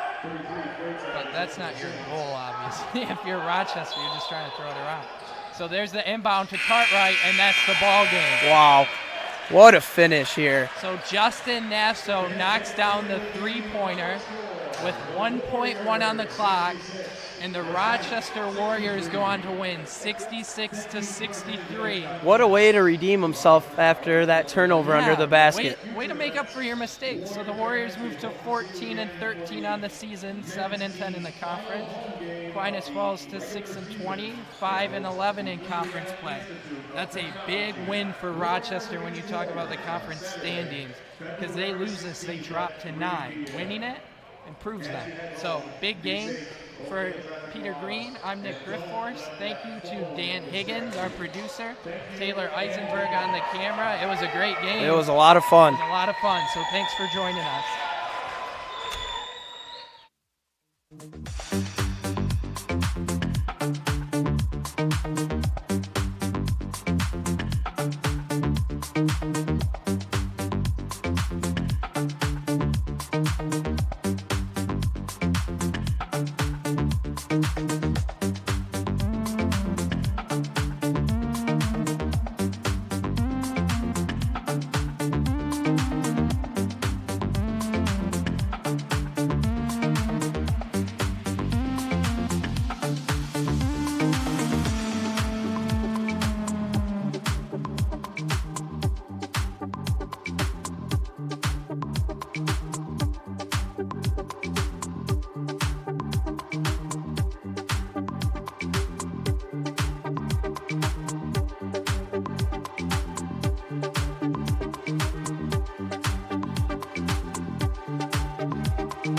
But that's not your goal, obviously. If you're Rochester, you're just trying to throw it around. So there's the inbound to Cartwright, and that's the ball game. Wow, what a finish here. So Justin Nafso knocks down the three-pointer with 1.1 on the clock. And the Rochester Warriors go on to win 66-63. What a way to redeem himself after that turnover under the basket. Way to make up for your mistakes. So the Warriors move to 14-13 on the season, 7-10 in the conference. Aquinas falls to 6-20, 5-11 in conference play. That's a big win for Rochester when you talk about the conference standings, because they lose this, they drop to 9. Winning it improves them. So big game for Peter Green. I'm Nick Griffiths. Thank you to Dan Higgins, our producer, Taylor Eisenberg on the camera. It was a great game. It was a lot of fun. It was a lot of fun. So thanks for joining us.